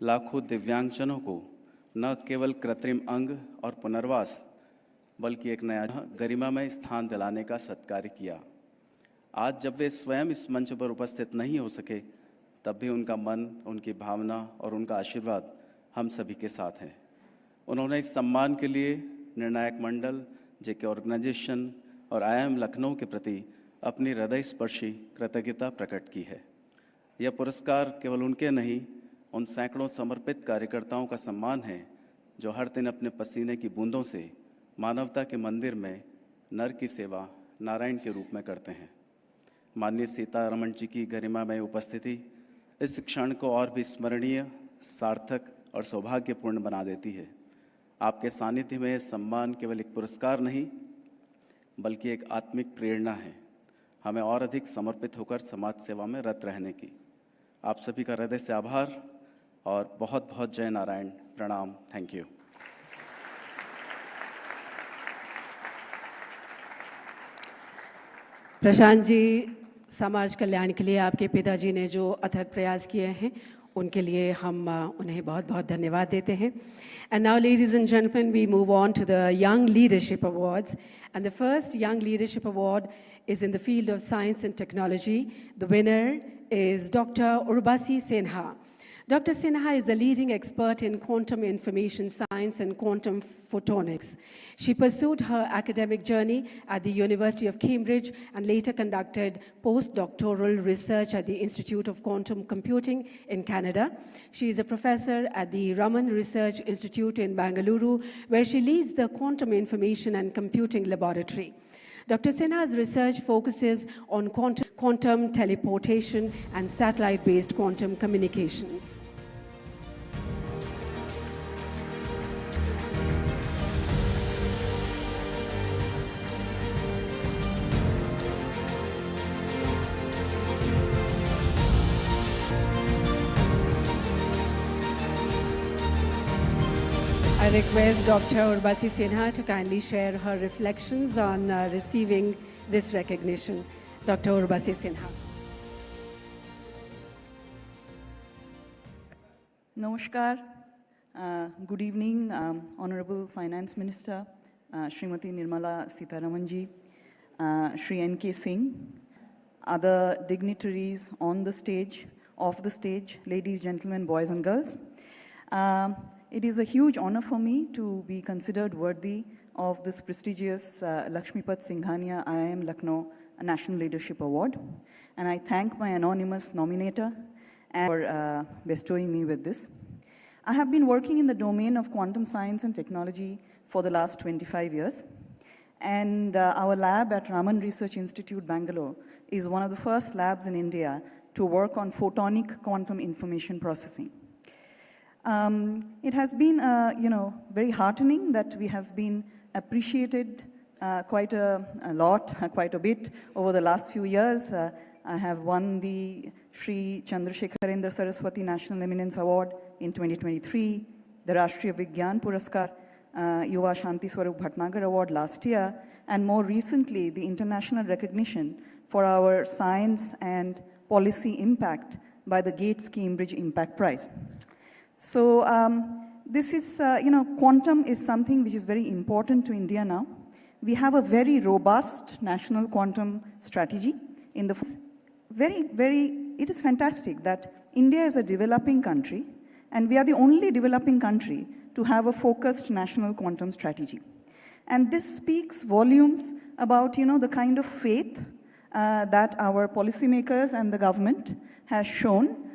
लाखों दिव्यांगजनों को न केवल कृत्रिम अंग और पुनर्वास बल्कि एक नया गरिमामय स्थान दिलाने का सत्कार्य किया। आज जब वे स्वयं इस मंच पर उपस्थित नहीं हो सके, तब भी उनका मन, उनकी भावना और उनका आशीर्वाद हम सभी के साथ है। उन्होंने इस सम्मान के लिए निर्णायक मंडल, जेके ऑर्गेनाइजेशन और आईआईएम लखनऊ के प्रति अपनी हृदय स्पर्शी कृतज्ञता प्रकट की है। यह पुरस्कार केवल उनके नहीं, उन सैकड़ों समर्पित कार्यकर्ताओं का सम्मान है जो हर दिन अपने पसीने की बूंदों से मानवता के मंदिर में नर की सेवा नारायण के रूप में करते हैं। माननीय सीतारमण जी की गरिमामय उपस्थिति इस क्षण को और भी स्मरणीय, सार्थक और सौभाग्यपूर्ण बना देती है। आपके सानिध्य में यह सम्मान केवल एक पुरस्कार नहीं, बल्कि एक आत्मिक प्रेरणा है हमें और अधिक समर्पित होकर समाज सेवा में रत रहने की। आप सभी का हृदय से आभार और बहुत बहुत जय नारायण। प्रणाम। Thank you. प्रशांत जी, समाज कल्याण के लिए आपके पिताजी ने जो अथक प्रयास किए हैं उनके लिए हम उन्हें बहुत बहुत धन्यवाद देते हैं। And now, ladies and gentlemen, we move on to the Young Leadership Awards. And the first Young Leadership Award is in the field of science and technology. The winner is Dr. Urbasi Sinha. Dr. Sinha is a leading expert in quantum information science and quantum photonics. She pursued her academic journey at the University of Cambridge and later conducted postdoctoral research at the Institute of Quantum Computing in Canada. She is a professor at the Raman Research Institute in Bangalore, where she leads the Quantum Information and Computing Laboratory. Dr. Sinha's research focuses on quantum teleportation and satellite-based quantum communications. I request Dr. Urbasi Sinha to kindly share her reflections on receiving this recognition. Dr. Urbasi Sinha. Namaskar. Good evening, Honorable Finance Minister, Srimati Nirmala Sitharamanji, Shri N.K. Singh, other dignitaries on the stage, off the stage, ladies, gentlemen, boys and girls. It is a huge honor for me to be considered worthy of this prestigious Lakshmipat Singhania IIM Lucknow National Leadership Award. And I thank my anonymous nominator for bestowing me with this. I have been working in the domain of quantum science and technology for the last 25 years. And our lab at Raman Research Institute, Bangalore, is one of the first labs in India to work on photonic quantum information processing. It has been, very heartening that we have been appreciated quite a lot, quite a bit over the last few years. I have won the Shri Chandrasekharendra Saraswati National Eminence Award in 2023, the Rashtriya Vigyan Puraskar, Yuva Shanti Swarup Bhatnagar Award last year, and more recently, the international recognition for our science and policy impact by the Gates Cambridge Impact Prize. So this is, quantum is something which is very important to India now. We have a very robust national quantum strategy in the it is fantastic that India is a developing country, and we are the only developing country to have a focused national quantum strategy. And this speaks volumes about, the kind of faith that our policymakers and the government has shown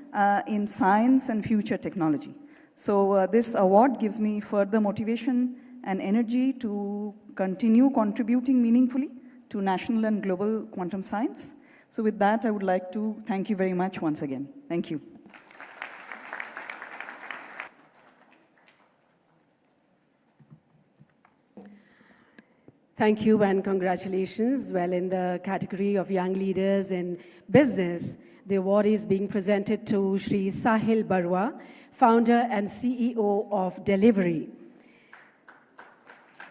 in science and future technology. So this award gives me further motivation and energy to continue contributing meaningfully to national and global quantum science. So with that, I would like to thank you very much once again. Thank you. Thank you and congratulations. Well, in the category of young leaders in business, the award is being presented to Shri Sahil Barua, founder and CEO of Delivery.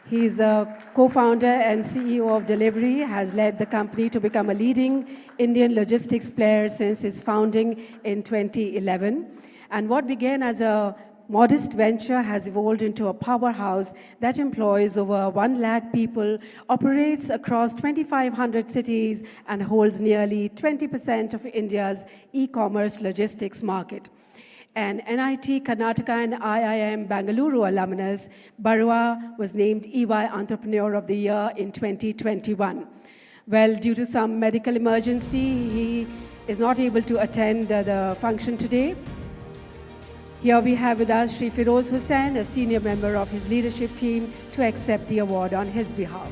He is a co-founder and CEO of Delivery, has led the company to become a leading Indian logistics player since its founding in 2011. And what began as a modest venture has evolved into a powerhouse that employs over 1 lakh people, operates across 2,500 cities, and holds nearly 20% of India's e-commerce logistics market. An NIT Karnataka and IIM Bangalore alumnus, Barua was named EY Entrepreneur of the Year in 2021. Well, due to some medical emergency, he is not able to attend the function today. Here we have with us Shri Firoz Hussain, a senior member of his leadership team, to accept the award on his behalf.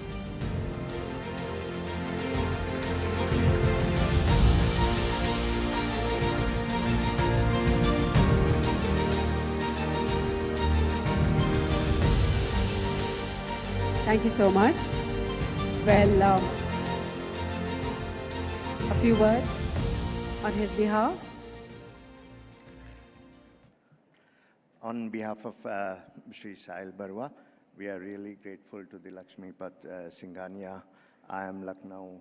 Thank you so much. Well, a few words on his behalf. On behalf of Shri Sahil Barua, we are really grateful to the Lakshmipat Singhania IIM Lucknow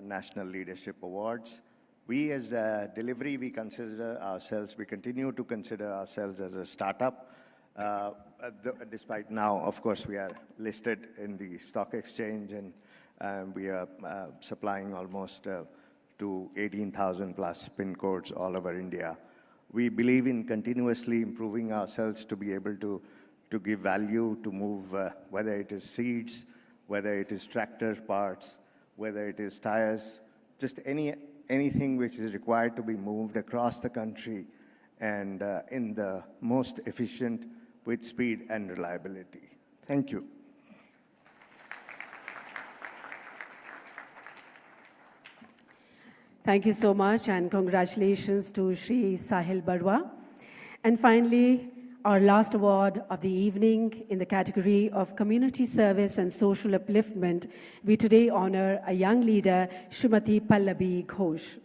National Leadership Awards. We as Delivery, we continue to consider ourselves as a startup. Despite now, of course, we are listed in the stock exchange, and we are supplying almost to 18,000 plus PIN codes all over India. We believe in continuously improving ourselves to be able to give value, to move, whether it is seeds, whether it is tractor parts, whether it is tires, just anything which is required to be moved across the country and in the most efficient with speed and reliability. Thank you. Thank you so much, and congratulations to Shri Sahil Barua. And finally, our last award of the evening in the category of community service and social upliftment, we today honor a young leader, Srimati Pallavi Ghosh.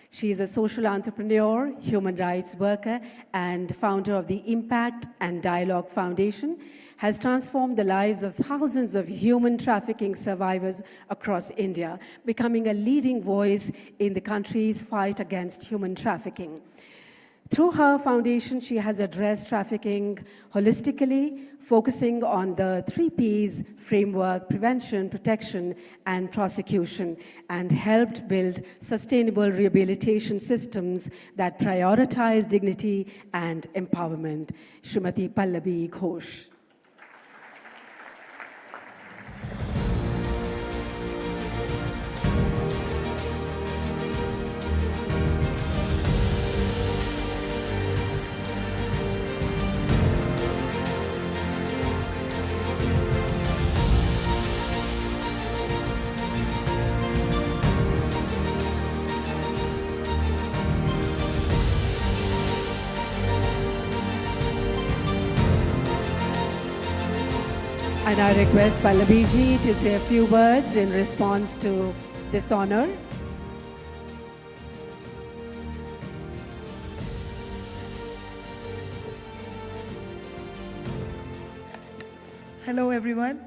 She is a social entrepreneur, human rights worker, and founder of the Impact and Dialogue Foundation, has transformed the lives of thousands of human trafficking survivors across India, becoming a leading voice in the country's fight against human trafficking. Through her foundation, she has addressed trafficking holistically, focusing on the 3 Ps framework: prevention, protection, and prosecution, and helped build sustainable rehabilitation systems that prioritize dignity and empowerment. Srimati Pallabi Ghosh. And I request Pallabi ji to say a few words in response to this honor. Hello, everyone.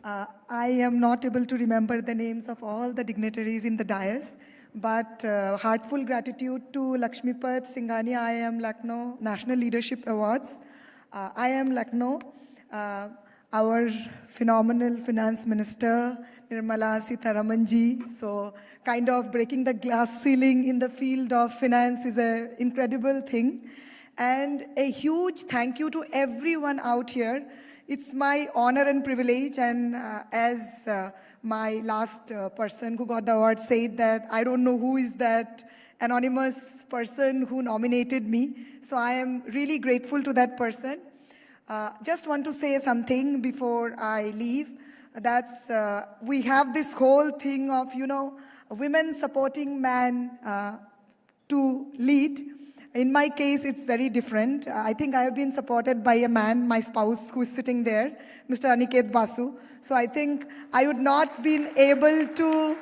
I am not able to remember the names of all the dignitaries in the dais, but heartfelt gratitude to Lakshmipad Singhania IIM Lucknow National Leadership Awards. IIM Lucknow, our phenomenal finance minister, Nirmala Sitharaman ji. So kind of breaking the glass ceiling in the field of finance is an incredible thing. And a huge thank you to everyone out here. It's my honor and privilege, and as my last person who got the award said, that I don't know who is that anonymous person who nominated me. So I am really grateful to that person. Just want to say something before I leave. That's, we have this whole thing of, women supporting man to lead. In my case, it's very different. I think I have been supported by a man, my spouse, who is sitting there, Mr. Aniket Basu. So I think I would not been able to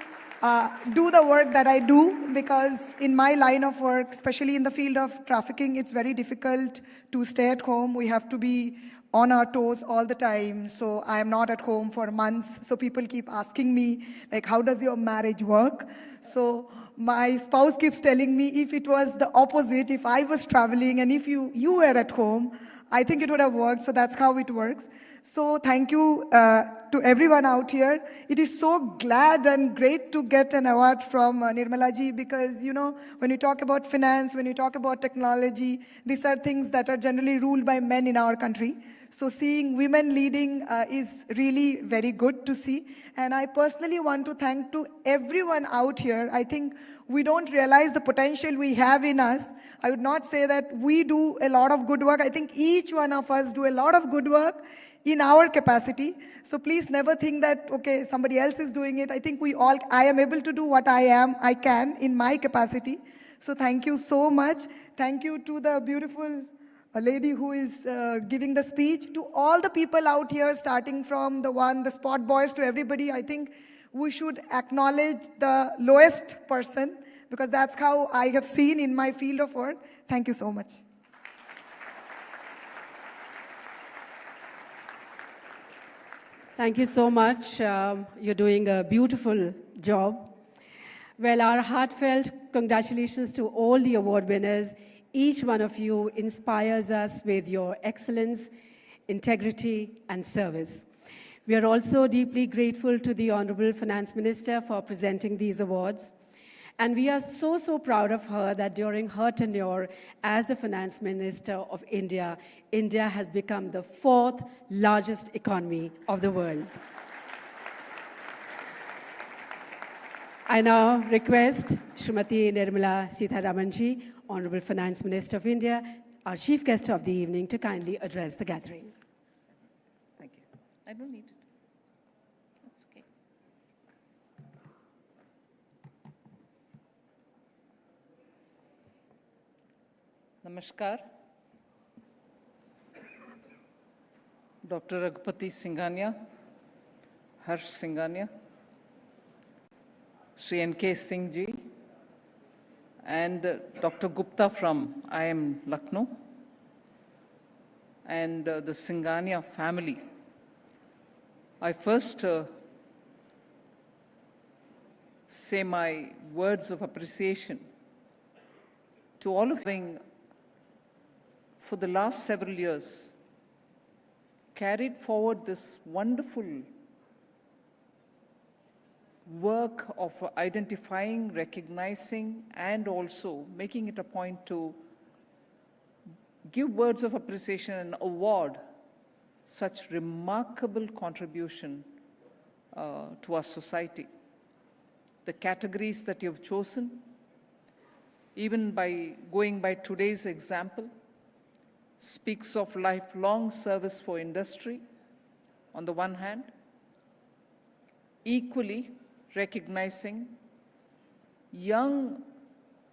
do the work that I do, because in my line of work, especially in the field of trafficking, it's very difficult to stay at home. We have to be on our toes all the time. So I am not at home for months. So people keep asking me, like, how does your marriage work? So my spouse keeps telling me, if it was the opposite, if I was traveling and if you were at home, I think it would have worked. So that's how it works. So thank you to everyone out here. It is so glad and great to get an award from Nirmala ji, because, when you talk about finance, when you talk about technology, these are things that are generally ruled by men in our country. So seeing women leading is really very good to see. And I personally want to thank to everyone out here. I think we don't realize the potential we have in us. I would not say that we do a lot of good work. I think each one of us do a lot of good work in our capacity. So please never think that, okay, somebody else is doing it. I think I am able to do what I can in my capacity. So thank you so much. Thank you to the beautiful lady who is giving the speech. To all the people out here, starting from the spot boys to everybody, I think we should acknowledge the lowest person, because that's how I have seen in my field of work. Thank you so much. Thank you so much. You're doing a beautiful job. Well, our heartfelt congratulations to all the award winners. Each one of you inspires us with your excellence, integrity, and service. We are also deeply grateful to the Honorable Finance Minister for presenting these awards. And we are so proud of her that during her tenure as the Finance Minister of India, India has become the 4th largest economy of the world. I now request Srimati Nirmala Sitharaman ji, Honorable Finance Minister of India, our chief guest of the evening, to kindly address the gathering. Thank you. I don't need it. That's okay. Namaskar. Dr. Raghupati Singhania, Harsh Singhania, Sri N.K. Singh ji, and Dr. Gupta from IIM Lucknow, and the Singhania family I first say my words of appreciation to all of you for the last several years carried forward this wonderful work of identifying, recognizing, and also making it a point to give words of appreciation and award such remarkable contribution to our society. The categories that you've chosen, even by going by today's example, speaks of lifelong service for industry on the one hand, equally recognizing young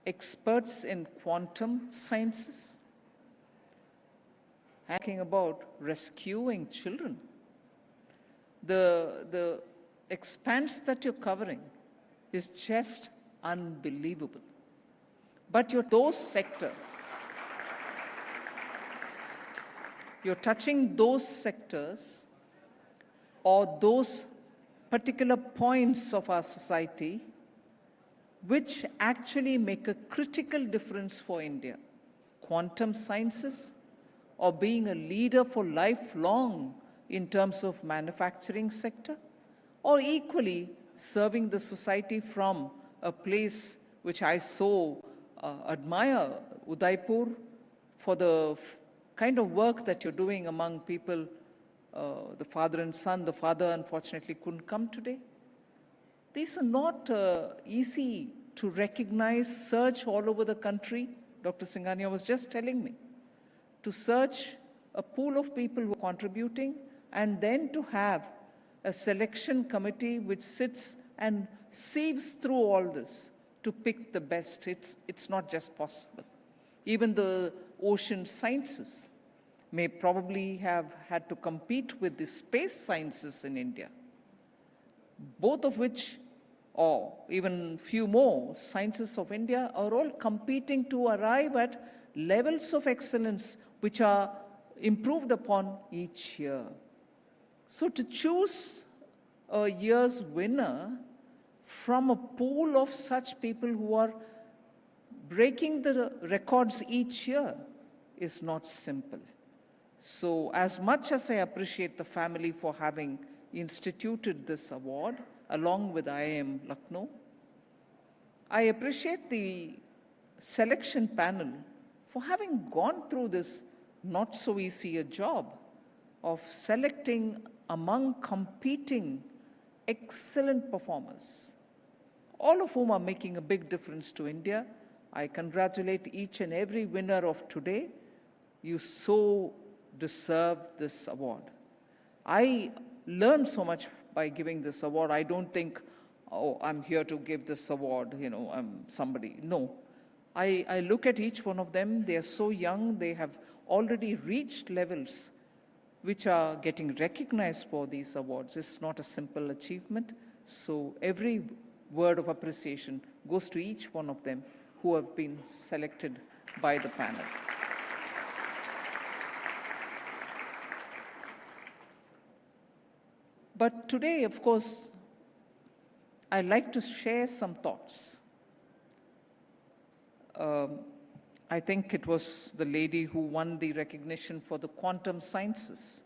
experts in quantum sciences, talking about rescuing children. The expanse that you're covering is just unbelievable. But those sectors, you're touching those sectors or those particular points of our society which actually make a critical difference for India. Quantum sciences, or being a leader for lifelong in terms of manufacturing sector, or equally serving the society from a place which I so admire, Udaipur, for the kind of work that you're doing among people, the father and son. The father unfortunately couldn't come today. These are not easy to recognize, search all over the country. Dr. Singhania was just telling me, to search a pool of people who are contributing and then to have a selection committee which sits and sieves through all this to pick the best. It's not just possible. Even the ocean sciences may probably have had to compete with the space sciences in India, both of which, or even few more sciences of India, are all competing to arrive at levels of excellence which are improved upon each year. So to choose a year's winner from a pool of such people who are breaking the records each year is not simple. So as much as I appreciate the family for having instituted this award, along with IIM Lucknow, I appreciate the selection panel for having gone through this not so easy a job of selecting among competing excellent performers, all of whom are making a big difference to India. I congratulate each and every winner of today. You so deserve this award. I learned so much by giving this award. I don't think, oh, I'm here to give this award, I'm somebody. No. I look at each one of them. They are so young. They have already reached levels which are getting recognized for these awards. It's not a simple achievement. So every word of appreciation goes to each one of them who have been selected by the panel. But today, of course, I'd like to share some thoughts. I think it was the lady who won the recognition for the quantum sciences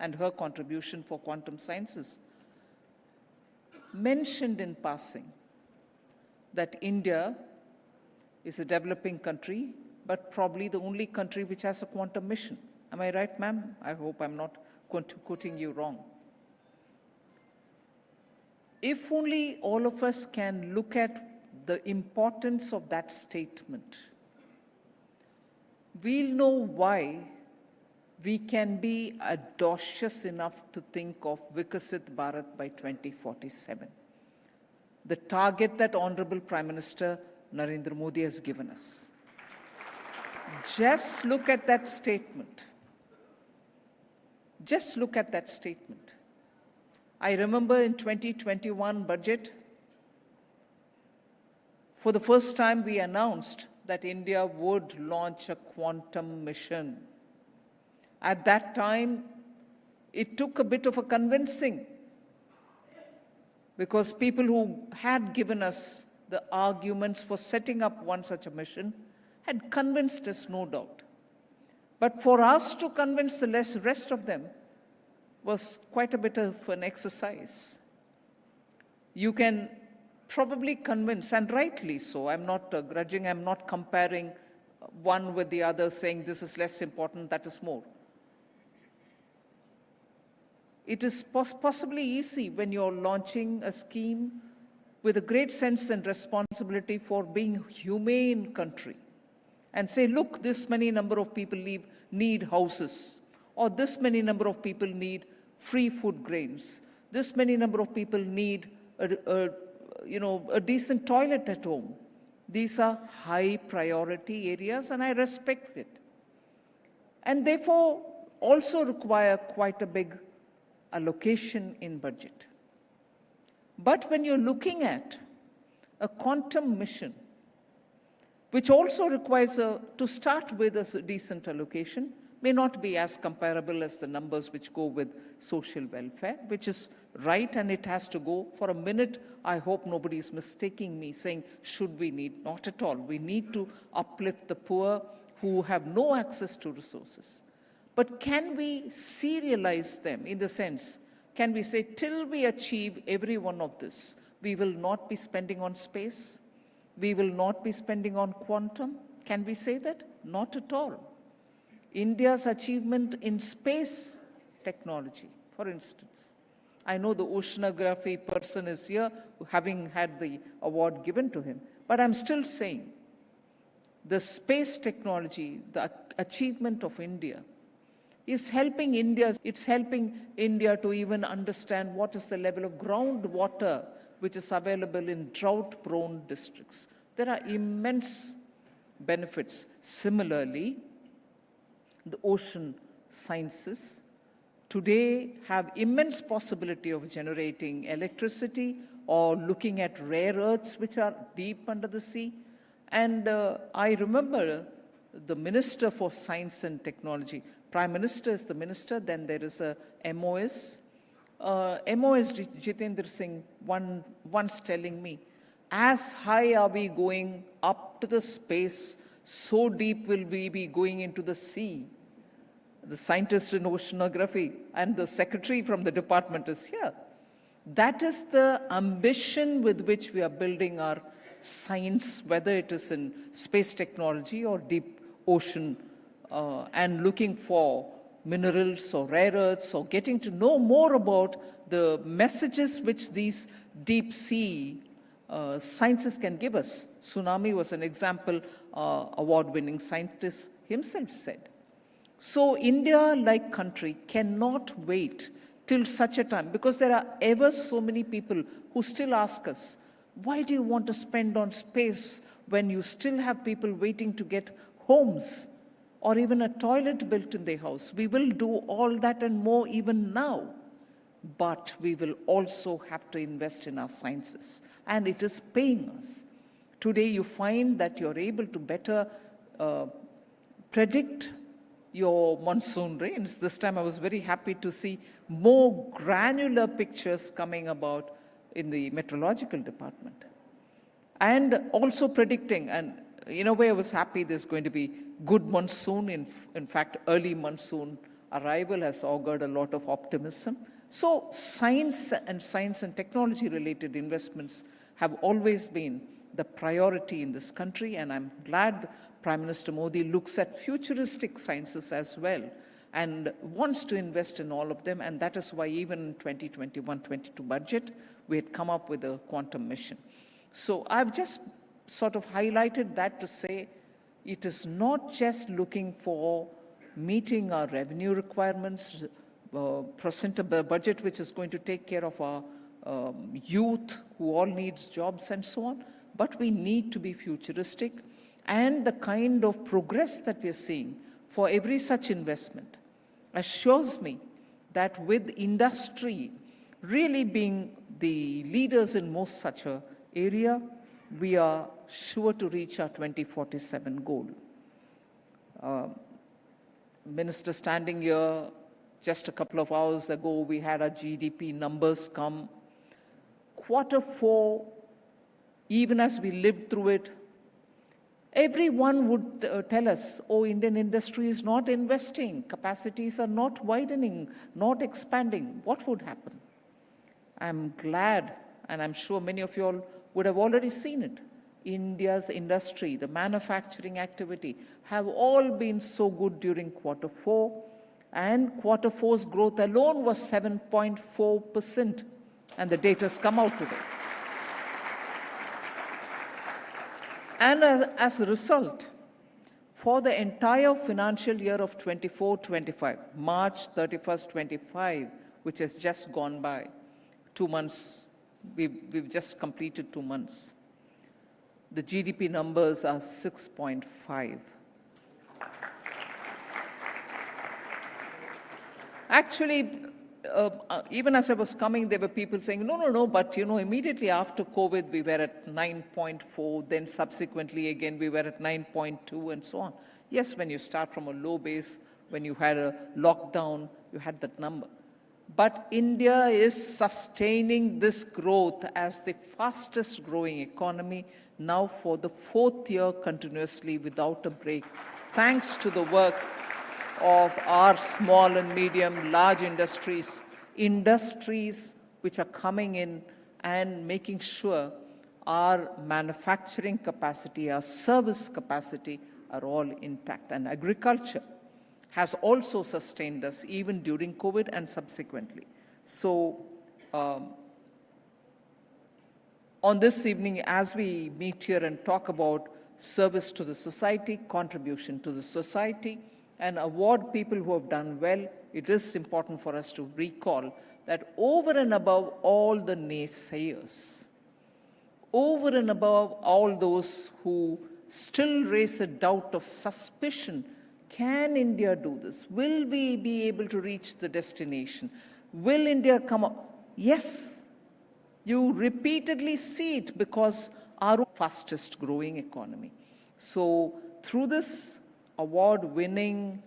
and her contribution for quantum sciences mentioned in passing that India is a developing country, but probably the only country which has a quantum mission. Am I right, ma'am? I hope I'm not quoting you wrong. If only all of us can look at the importance of that statement, we'll know why we can be audacious enough to think of Vikasit Bharat by 2047, the target that Honorable Prime Minister Narendra Modi has given us. Just look at that statement. Just look at that statement. I remember in 2021 budget, for the first time we announced that India would launch a quantum mission. At that time, it took a bit of a convincing because people who had given us the arguments for setting up one such a mission had convinced us, no doubt. But for us to convince the rest of them was quite a bit of an exercise. You can probably convince, and rightly so, I'm not grudging, I'm not comparing one with the other, saying this is less important, that is more. It is possibly easy when you're launching a scheme with a great sense and responsibility for being humane country, and say, look, this many number of people need houses, or this many number of people need free food grains, this many number of people need a decent toilet at home. These are high priority areas, and I respect it. And therefore also require quite a big allocation in budget. But when you're looking at a quantum mission, which also requires to start with a decent allocation, may not be as comparable as the numbers which go with social welfare, which is right, and it has to go. For a minute, I hope nobody is mistaking me, saying, should we need? Not at all. We need to uplift the poor who have no access to resources. But can we serialize them in the sense, can we say, till we achieve every one of this, we will not be spending on space, we will not be spending on quantum? Can we say that? Not at all. India's achievement in space technology, for instance. I know the oceanography person is here, having had the award given to him, but I'm still saying the space technology, the achievement of India, is helping India. It's helping India to even understand what is the level of groundwater which is available in drought-prone districts. There are immense benefits. Similarly, the ocean sciences today have immense possibility of generating electricity or looking at rare earths which are deep under the sea. And I remember the Minister for Science and Technology, Prime Minister is the minister, then there is a MOS. MOS Jitendra Singh once telling me, as high are we going up to the space, so deep will we be going into the sea. The scientist in oceanography and the secretary from the department is here. That is the ambition with which we are building our science, whether it is in space technology or deep ocean, and looking for minerals or rare earths or getting to know more about the messages which these deep sea sciences can give us. Tsunami was an example, award-winning scientist himself said. So India, like country, cannot wait till such a time, because there are ever so many people who still ask us, why do you want to spend on space when you still have people waiting to get homes or even a toilet built in their house? We will do all that and more even now, but we will also have to invest in our sciences, and it is paying us. Today you find that you're able to better predict your monsoon rains. This time I was very happy to see more granular pictures coming about in the meteorological department. And also predicting, and in a way I was happy there's going to be good monsoon. In fact, early monsoon arrival has augured a lot of optimism. So science and technology related investments have always been the priority in this country, and I'm glad Prime Minister Modi looks at futuristic sciences as well and wants to invest in all of them, and that is why even in 2021-22 budget, we had come up with a quantum mission. So I've just sort of highlighted that to say it is not just looking for meeting our revenue requirements, present a budget which is going to take care of our youth who all needs jobs and so on, but we need to be futuristic, and the kind of progress that we're seeing for every such investment assures me that with industry really being the leaders in most such a area, we are sure to reach our 2047 goal. Minister standing here, just a couple of hours ago, we had our GDP numbers come. Q4, even as we lived through it, everyone would tell us, oh, Indian industry is not investing, capacities are not widening, not expanding. What would happen? I'm glad, and I'm sure many of you all would have already seen it. India's industry, the manufacturing activity, have all been so good during Q4, and Q4's growth alone was 7.4%, and the data's come out today. And as a result, for the entire financial year of 24-25, March 31st, 25, which has just gone by, 2 months, we've just completed 2 months, the GDP numbers are 6.5. Actually, even as I was coming, there were people saying, no, but immediately after COVID, we were at 9.4, then subsequently again, we were at 9.2 and so on. Yes, when you start from a low base, when you had a lockdown, you had that number. But India is sustaining this growth as the fastest growing economy now for the 4th year continuously without a break, thanks to the work of our small and medium, large industries which are coming in and making sure our manufacturing capacity, our service capacity are all intact. And agriculture has also sustained us even during COVID and subsequently. So on this evening, as we meet here and talk about service to the society, contribution to the society, and award people who have done well, it is important for us to recall that over and above all the naysayers, over and above all those who still raise a doubt of suspicion, can India do this? Will we be able to reach the destination? Will India come up? Yes, you repeatedly see it because our fastest growing economy. So through this award-winning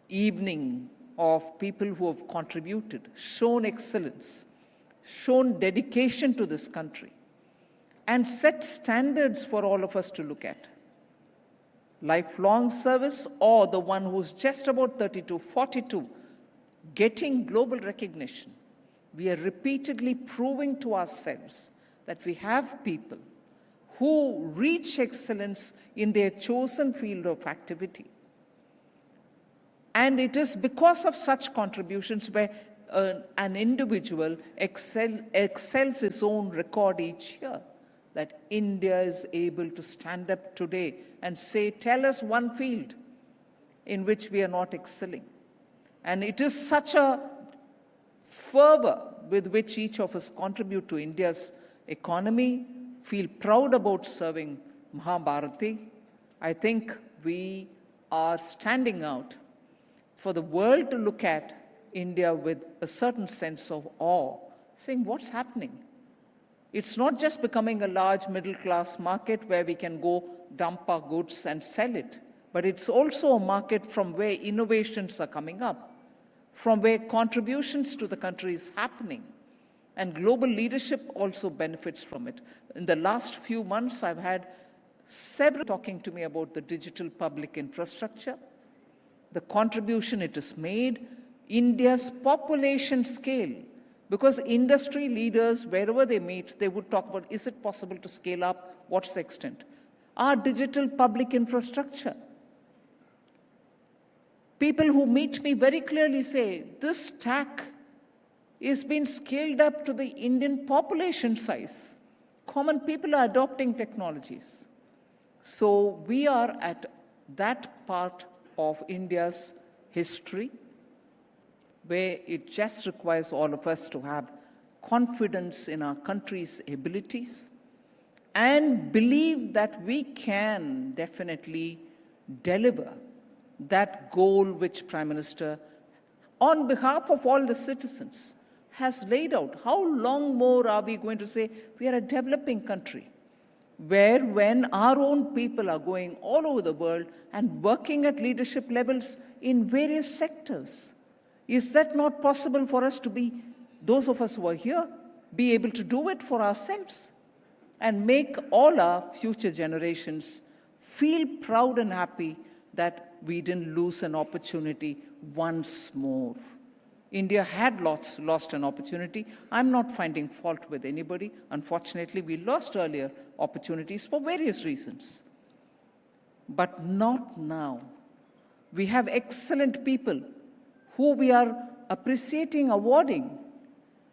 evening of people who have contributed, shown excellence, shown dedication to this country, and set standards for all of us to look at. Lifelong service, or the one who's just about 32, 42, getting global recognition. We are repeatedly proving to ourselves that we have people who reach excellence in their chosen field of activity. And it is because of such contributions where an individual excels his own record each year, that India is able to stand up today and say, tell us one field in which we are not excelling. And it is such a fervor with which each of us contribute to India's economy, feel proud about serving Mahabharati. I think we are standing out for the world to look at India with a certain sense of awe, saying, what's happening? It's not just becoming a large middle-class market where we can go dump our goods and sell it, but it's also a market from where innovations are coming up, from where contributions to the country is happening, and global leadership also benefits from it. In the last few months, I've had several talking to me about the digital public infrastructure, the contribution it has made, India's population scale, because industry leaders, wherever they meet, they would talk about, is it possible to scale up? What's the extent? Our digital public infrastructure. People who meet me very clearly say, this stack is being scaled up to the Indian population size. Common people are adopting technologies. So we are at that part of India's history where it just requires all of us to have confidence in our country's abilities and believe that we can definitely deliver that goal which Prime Minister, on behalf of all the citizens, has laid out. How long more are we going to say we are a developing country, where when our own people are going all over the world and working at leadership levels in various sectors? Is that not possible for us to be, those of us who are here, be able to do it for ourselves and make all our future generations feel proud and happy that we didn't lose an opportunity once more. India had lost an opportunity. I'm not finding fault with anybody. Unfortunately, we lost earlier opportunities for various reasons. But not now. We have excellent people who we are appreciating, awarding.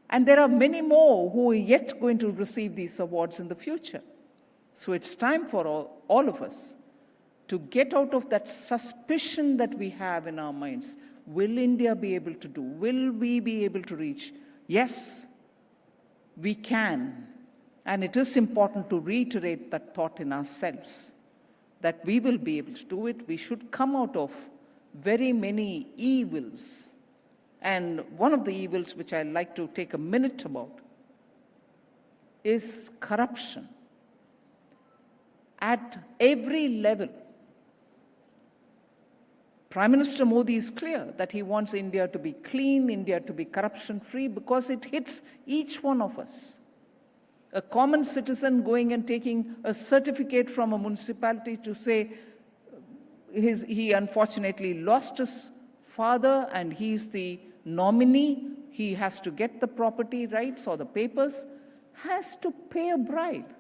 And there are many more who are yet going to receive these awards in the future. So it's time for all of us to get out of that suspicion that we have in our minds. Will India be able to do? Will we be able to reach? Yes, we can. And it is important to reiterate that thought in ourselves, that we will be able to do it. We should come out of very many evils. And one of the evils which I'd like to take a minute about is corruption. At every level, Prime Minister Modi is clear that he wants India to be clean, India to be corruption-free, because it hits each one of us. A common citizen going and taking a certificate from a municipality to say he unfortunately lost his father and he's the nominee, he has to get the property rights or the papers, has to pay a bribe.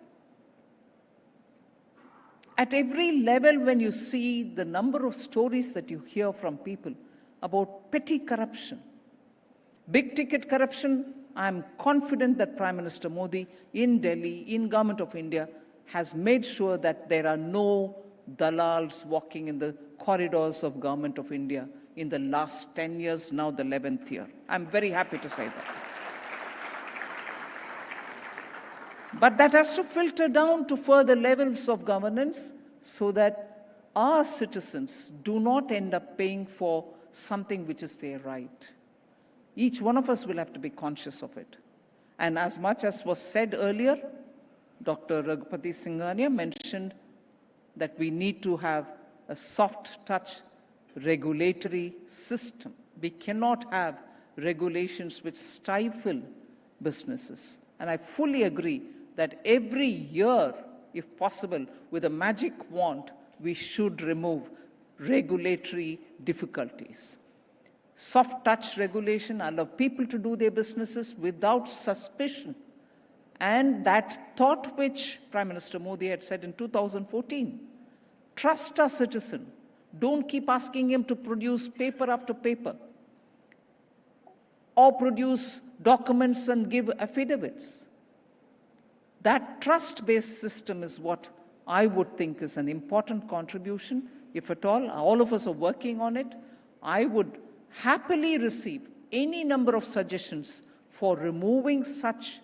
At every level, when you see the number of stories that you hear from people about petty corruption, big ticket corruption, I'm confident that Prime Minister Modi in Delhi, in Government of India, has made sure that there are no dalals walking in the corridors of Government of India in the last 10 years, now the 11th year. I'm very happy to say that. But that has to filter down to further levels of governance so that our citizens do not end up paying for something which is their right. Each one of us will have to be conscious of it. And as much as was said earlier, Dr. Raghupati Singhania mentioned that we need to have a soft touch regulatory system. We cannot have regulations which stifle businesses. And I fully agree that every year, if possible, with a magic wand, we should remove regulatory difficulties. Soft touch regulation allows people to do their businesses without suspicion. And that thought which Prime Minister Modi had said in 2014, trust a citizen. Don't keep asking him to produce paper after paper or produce documents and give affidavits. That trust-based system is what I would think is an important contribution. If at all of us are working on it, I would happily receive any number of suggestions for removing such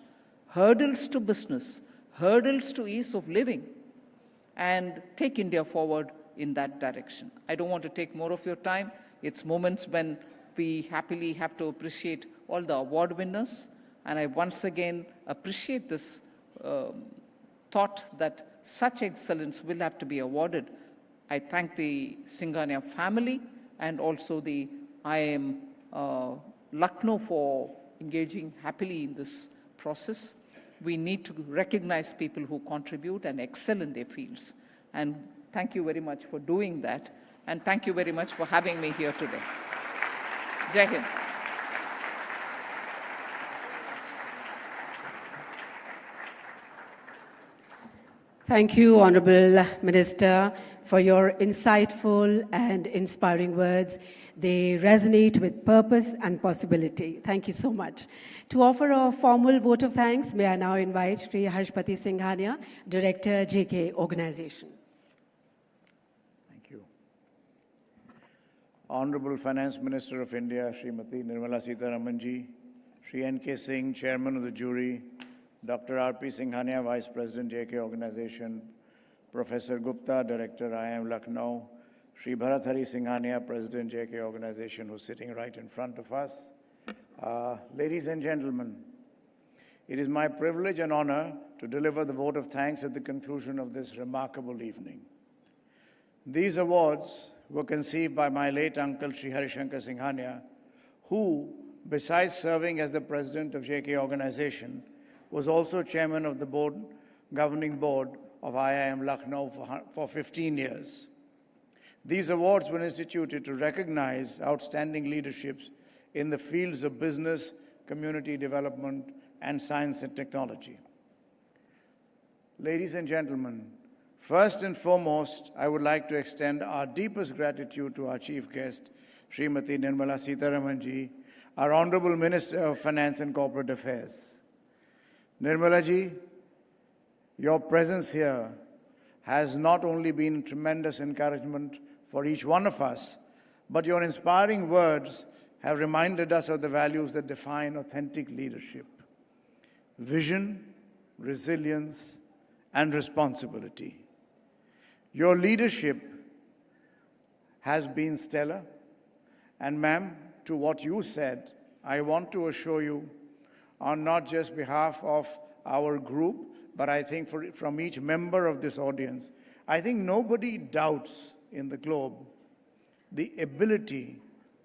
hurdles to business, hurdles to ease of living, and take India forward in that direction. I don't want to take more of your time. It's moments when we happily have to appreciate all the award winners, and I once again appreciate this thought that such excellence will have to be awarded. I thank the Singhania family and also the IIM Lucknow for engaging happily in this process. We need to recognize people who contribute and excel in their fields. And thank you very much for doing that. And thank you very much for having me here today. Jai Hind. Thank you, Honorable Minister, for your insightful and inspiring words. They resonate with purpose and possibility. Thank you so much. To offer a formal vote of thanks, may I now invite Shri Harshpati Singhania, Director, JK Organization. Thank you. Honorable Finance Minister of India, Srimati Nirmala Sitharamanji, Shri N.K. Singh, Chairman of the Jury, Dr. R.P. Singhania, Vice President, JK Organization, Professor Gupta, Director, IIM Lucknow, Shri Bharathari Singhania, President, JK Organization, who's sitting right in front of us. Ladies and gentlemen, it is my privilege and honor to deliver the vote of thanks at the conclusion of this remarkable evening. These awards were conceived by my late uncle, Shri Harishankar Singhania, who, besides serving as the President of JK Organization, was also chairman of the governing board of IIM Lucknow for 15 years. These awards were instituted to recognize outstanding leaderships in the fields of business, community development, and science and technology. Ladies and gentlemen, first and foremost, I would like to extend our deepest gratitude to our chief guest, Srimati Nirmala Sitharamanji, our Honorable Minister of Finance and Corporate Affairs. Nirmala ji, your presence here has not only been tremendous encouragement for each one of us, but your inspiring words have reminded us of the values that define authentic leadership: vision, resilience, and responsibility. Your leadership has been stellar, and ma'am, to what you said, I want to assure you, on not just behalf of our group, but I think from each member of this audience, I think nobody doubts in the globe the ability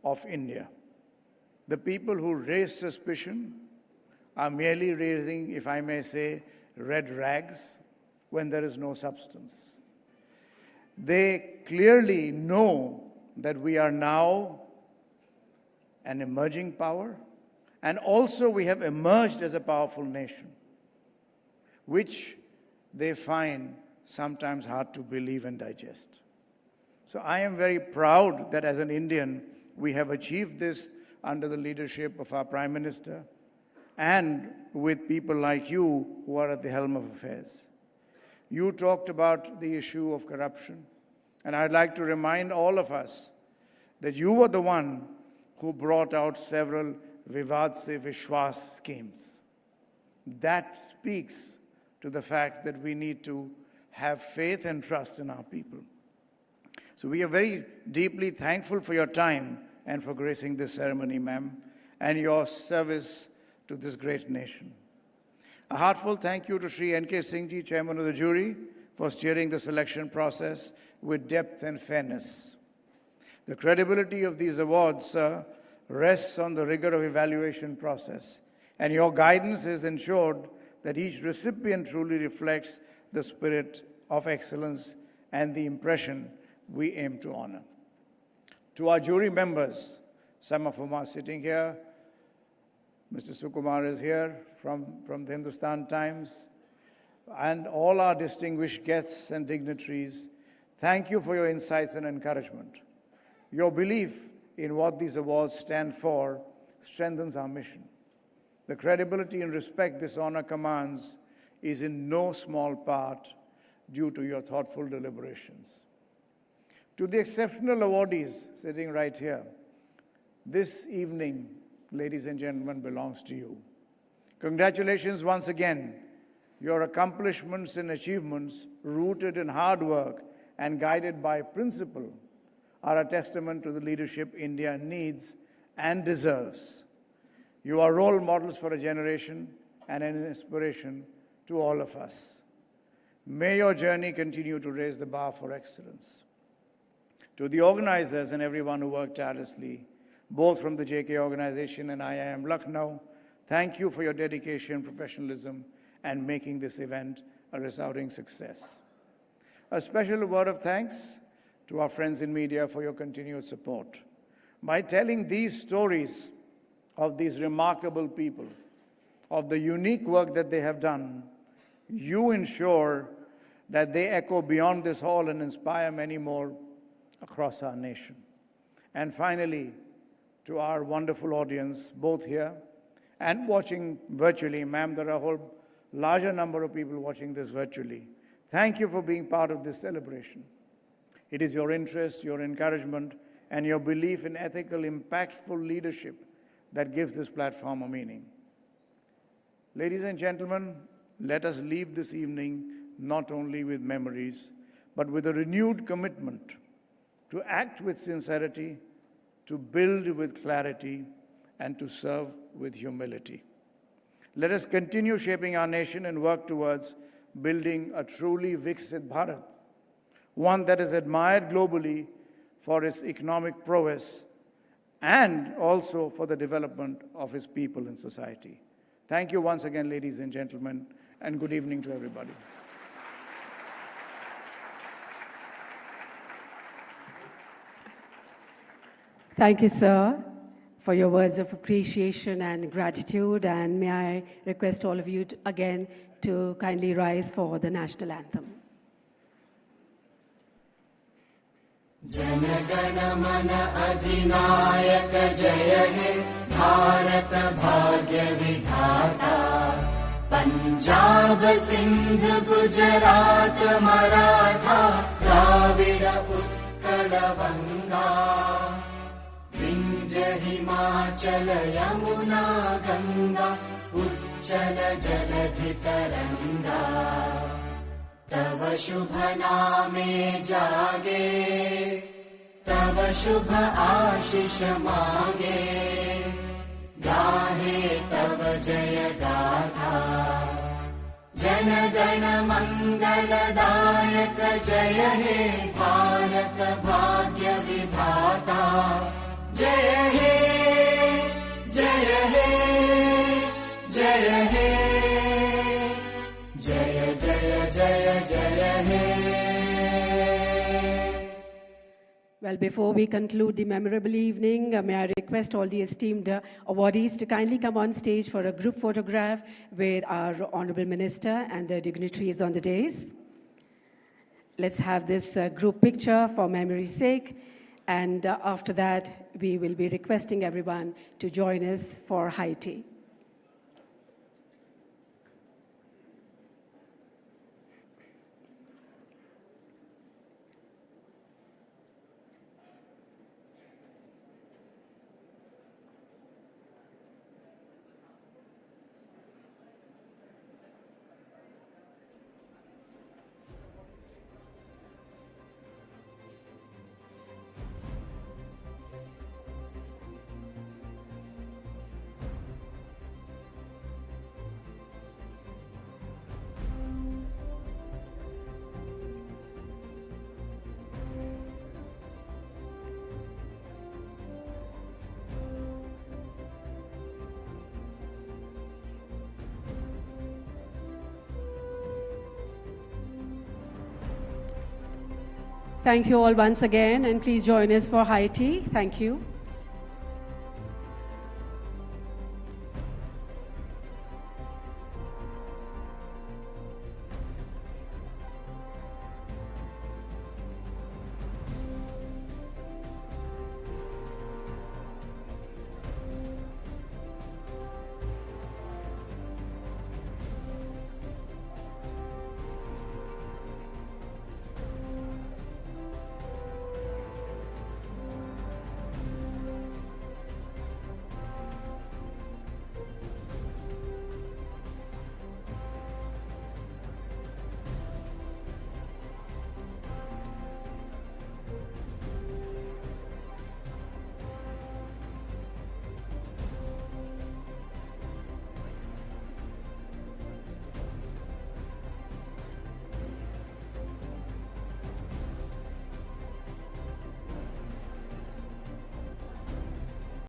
of India. The people who raise suspicion are merely raising, if I may say, red rags when there is no substance. They clearly know that we are now an emerging power, and also we have emerged as a powerful nation, which they find sometimes hard to believe and digest. So I am very proud that as an Indian, we have achieved this under the leadership of our Prime Minister and with people like you who are at the helm of affairs. You talked about the issue of corruption, and I'd like to remind all of us that you were the one who brought out several Vivad Se Vishwas schemes. That speaks to the fact that we need to have faith and trust in our people. So we are very deeply thankful for your time and for gracing this ceremony, ma'am, and your service to this great nation. A heartfelt thank you to Sri N.K. Singh ji, Chairman of the jury, for steering the selection process with depth and fairness. The credibility of these awards, sir, rests on the rigor of evaluation process, and your guidance has ensured that each recipient truly reflects the spirit of excellence and the impression we aim to honor. To our jury members, some of whom are sitting here, Mr. Sukumar is here from the Hindustan Times, and all our distinguished guests and dignitaries, thank you for your insights and encouragement. Your belief in what these awards stand for strengthens our mission. The credibility and respect this honor commands is in no small part due to your thoughtful deliberations. To the exceptional awardees sitting right here, this evening, ladies and gentlemen, belongs to you. Congratulations once again. Your accomplishments and achievements, rooted in hard work and guided by principle, are a testament to the leadership India needs and deserves. You are role models for a generation and an inspiration to all of us. May your journey continue to raise the bar for excellence. To the organizers and everyone who worked tirelessly, both from the JK organization and IIM Lucknow, thank you for your dedication, professionalism, and making this event a resounding success. A special word of thanks to our friends in media for your continued support. By telling these stories of these remarkable people, of the unique work that they have done, you ensure that they echo beyond this hall and inspire many more across our nation. And finally, to our wonderful audience, both here and watching virtually, ma'am, there are a whole larger number of people watching this virtually. Thank you for being part of this celebration. It is your interest, your encouragement, and your belief in ethical, impactful leadership that gives this platform a meaning. Ladies and gentlemen, let us leave this evening not only with memories, but with a renewed commitment to act with sincerity, to build with clarity, and to serve with humility. Let us continue shaping our nation and work towards building a truly Viksit Bharat, one that is admired globally for its economic prowess and also for the development of its people and society. Thank you once again, ladies and gentlemen, and good evening to everybody. Thank you, sir, for your words of appreciation and gratitude. And may I request all of you again to kindly rise for the national anthem. जनगण मन अधिनायक जय हे भारत भाग्य विधाता पंजाब सिंध गुजरात मराठा द्राविड़ उत्कल गंगा विंध्य हिमाचल यमुना गंगा उच्चल जलधि तरंगा तव शुभ नामे जागे तव शुभ आशीष मांगे गाहे तव जय गाथा जन गण मंगलदायक जय हे भारत भाग्य विधाता जय हे जय हे जय हे जय जय जय जय हे. Well, before we conclude the memorable evening, may I request all the esteemed awardees to kindly come on stage for a group photograph with our Honorable Minister and the dignitaries on the dais. Let's have this group picture for memory's sake. And after that, we will be requesting everyone to join us for high tea. Thank you all once again, and please join us for high tea. Thank you.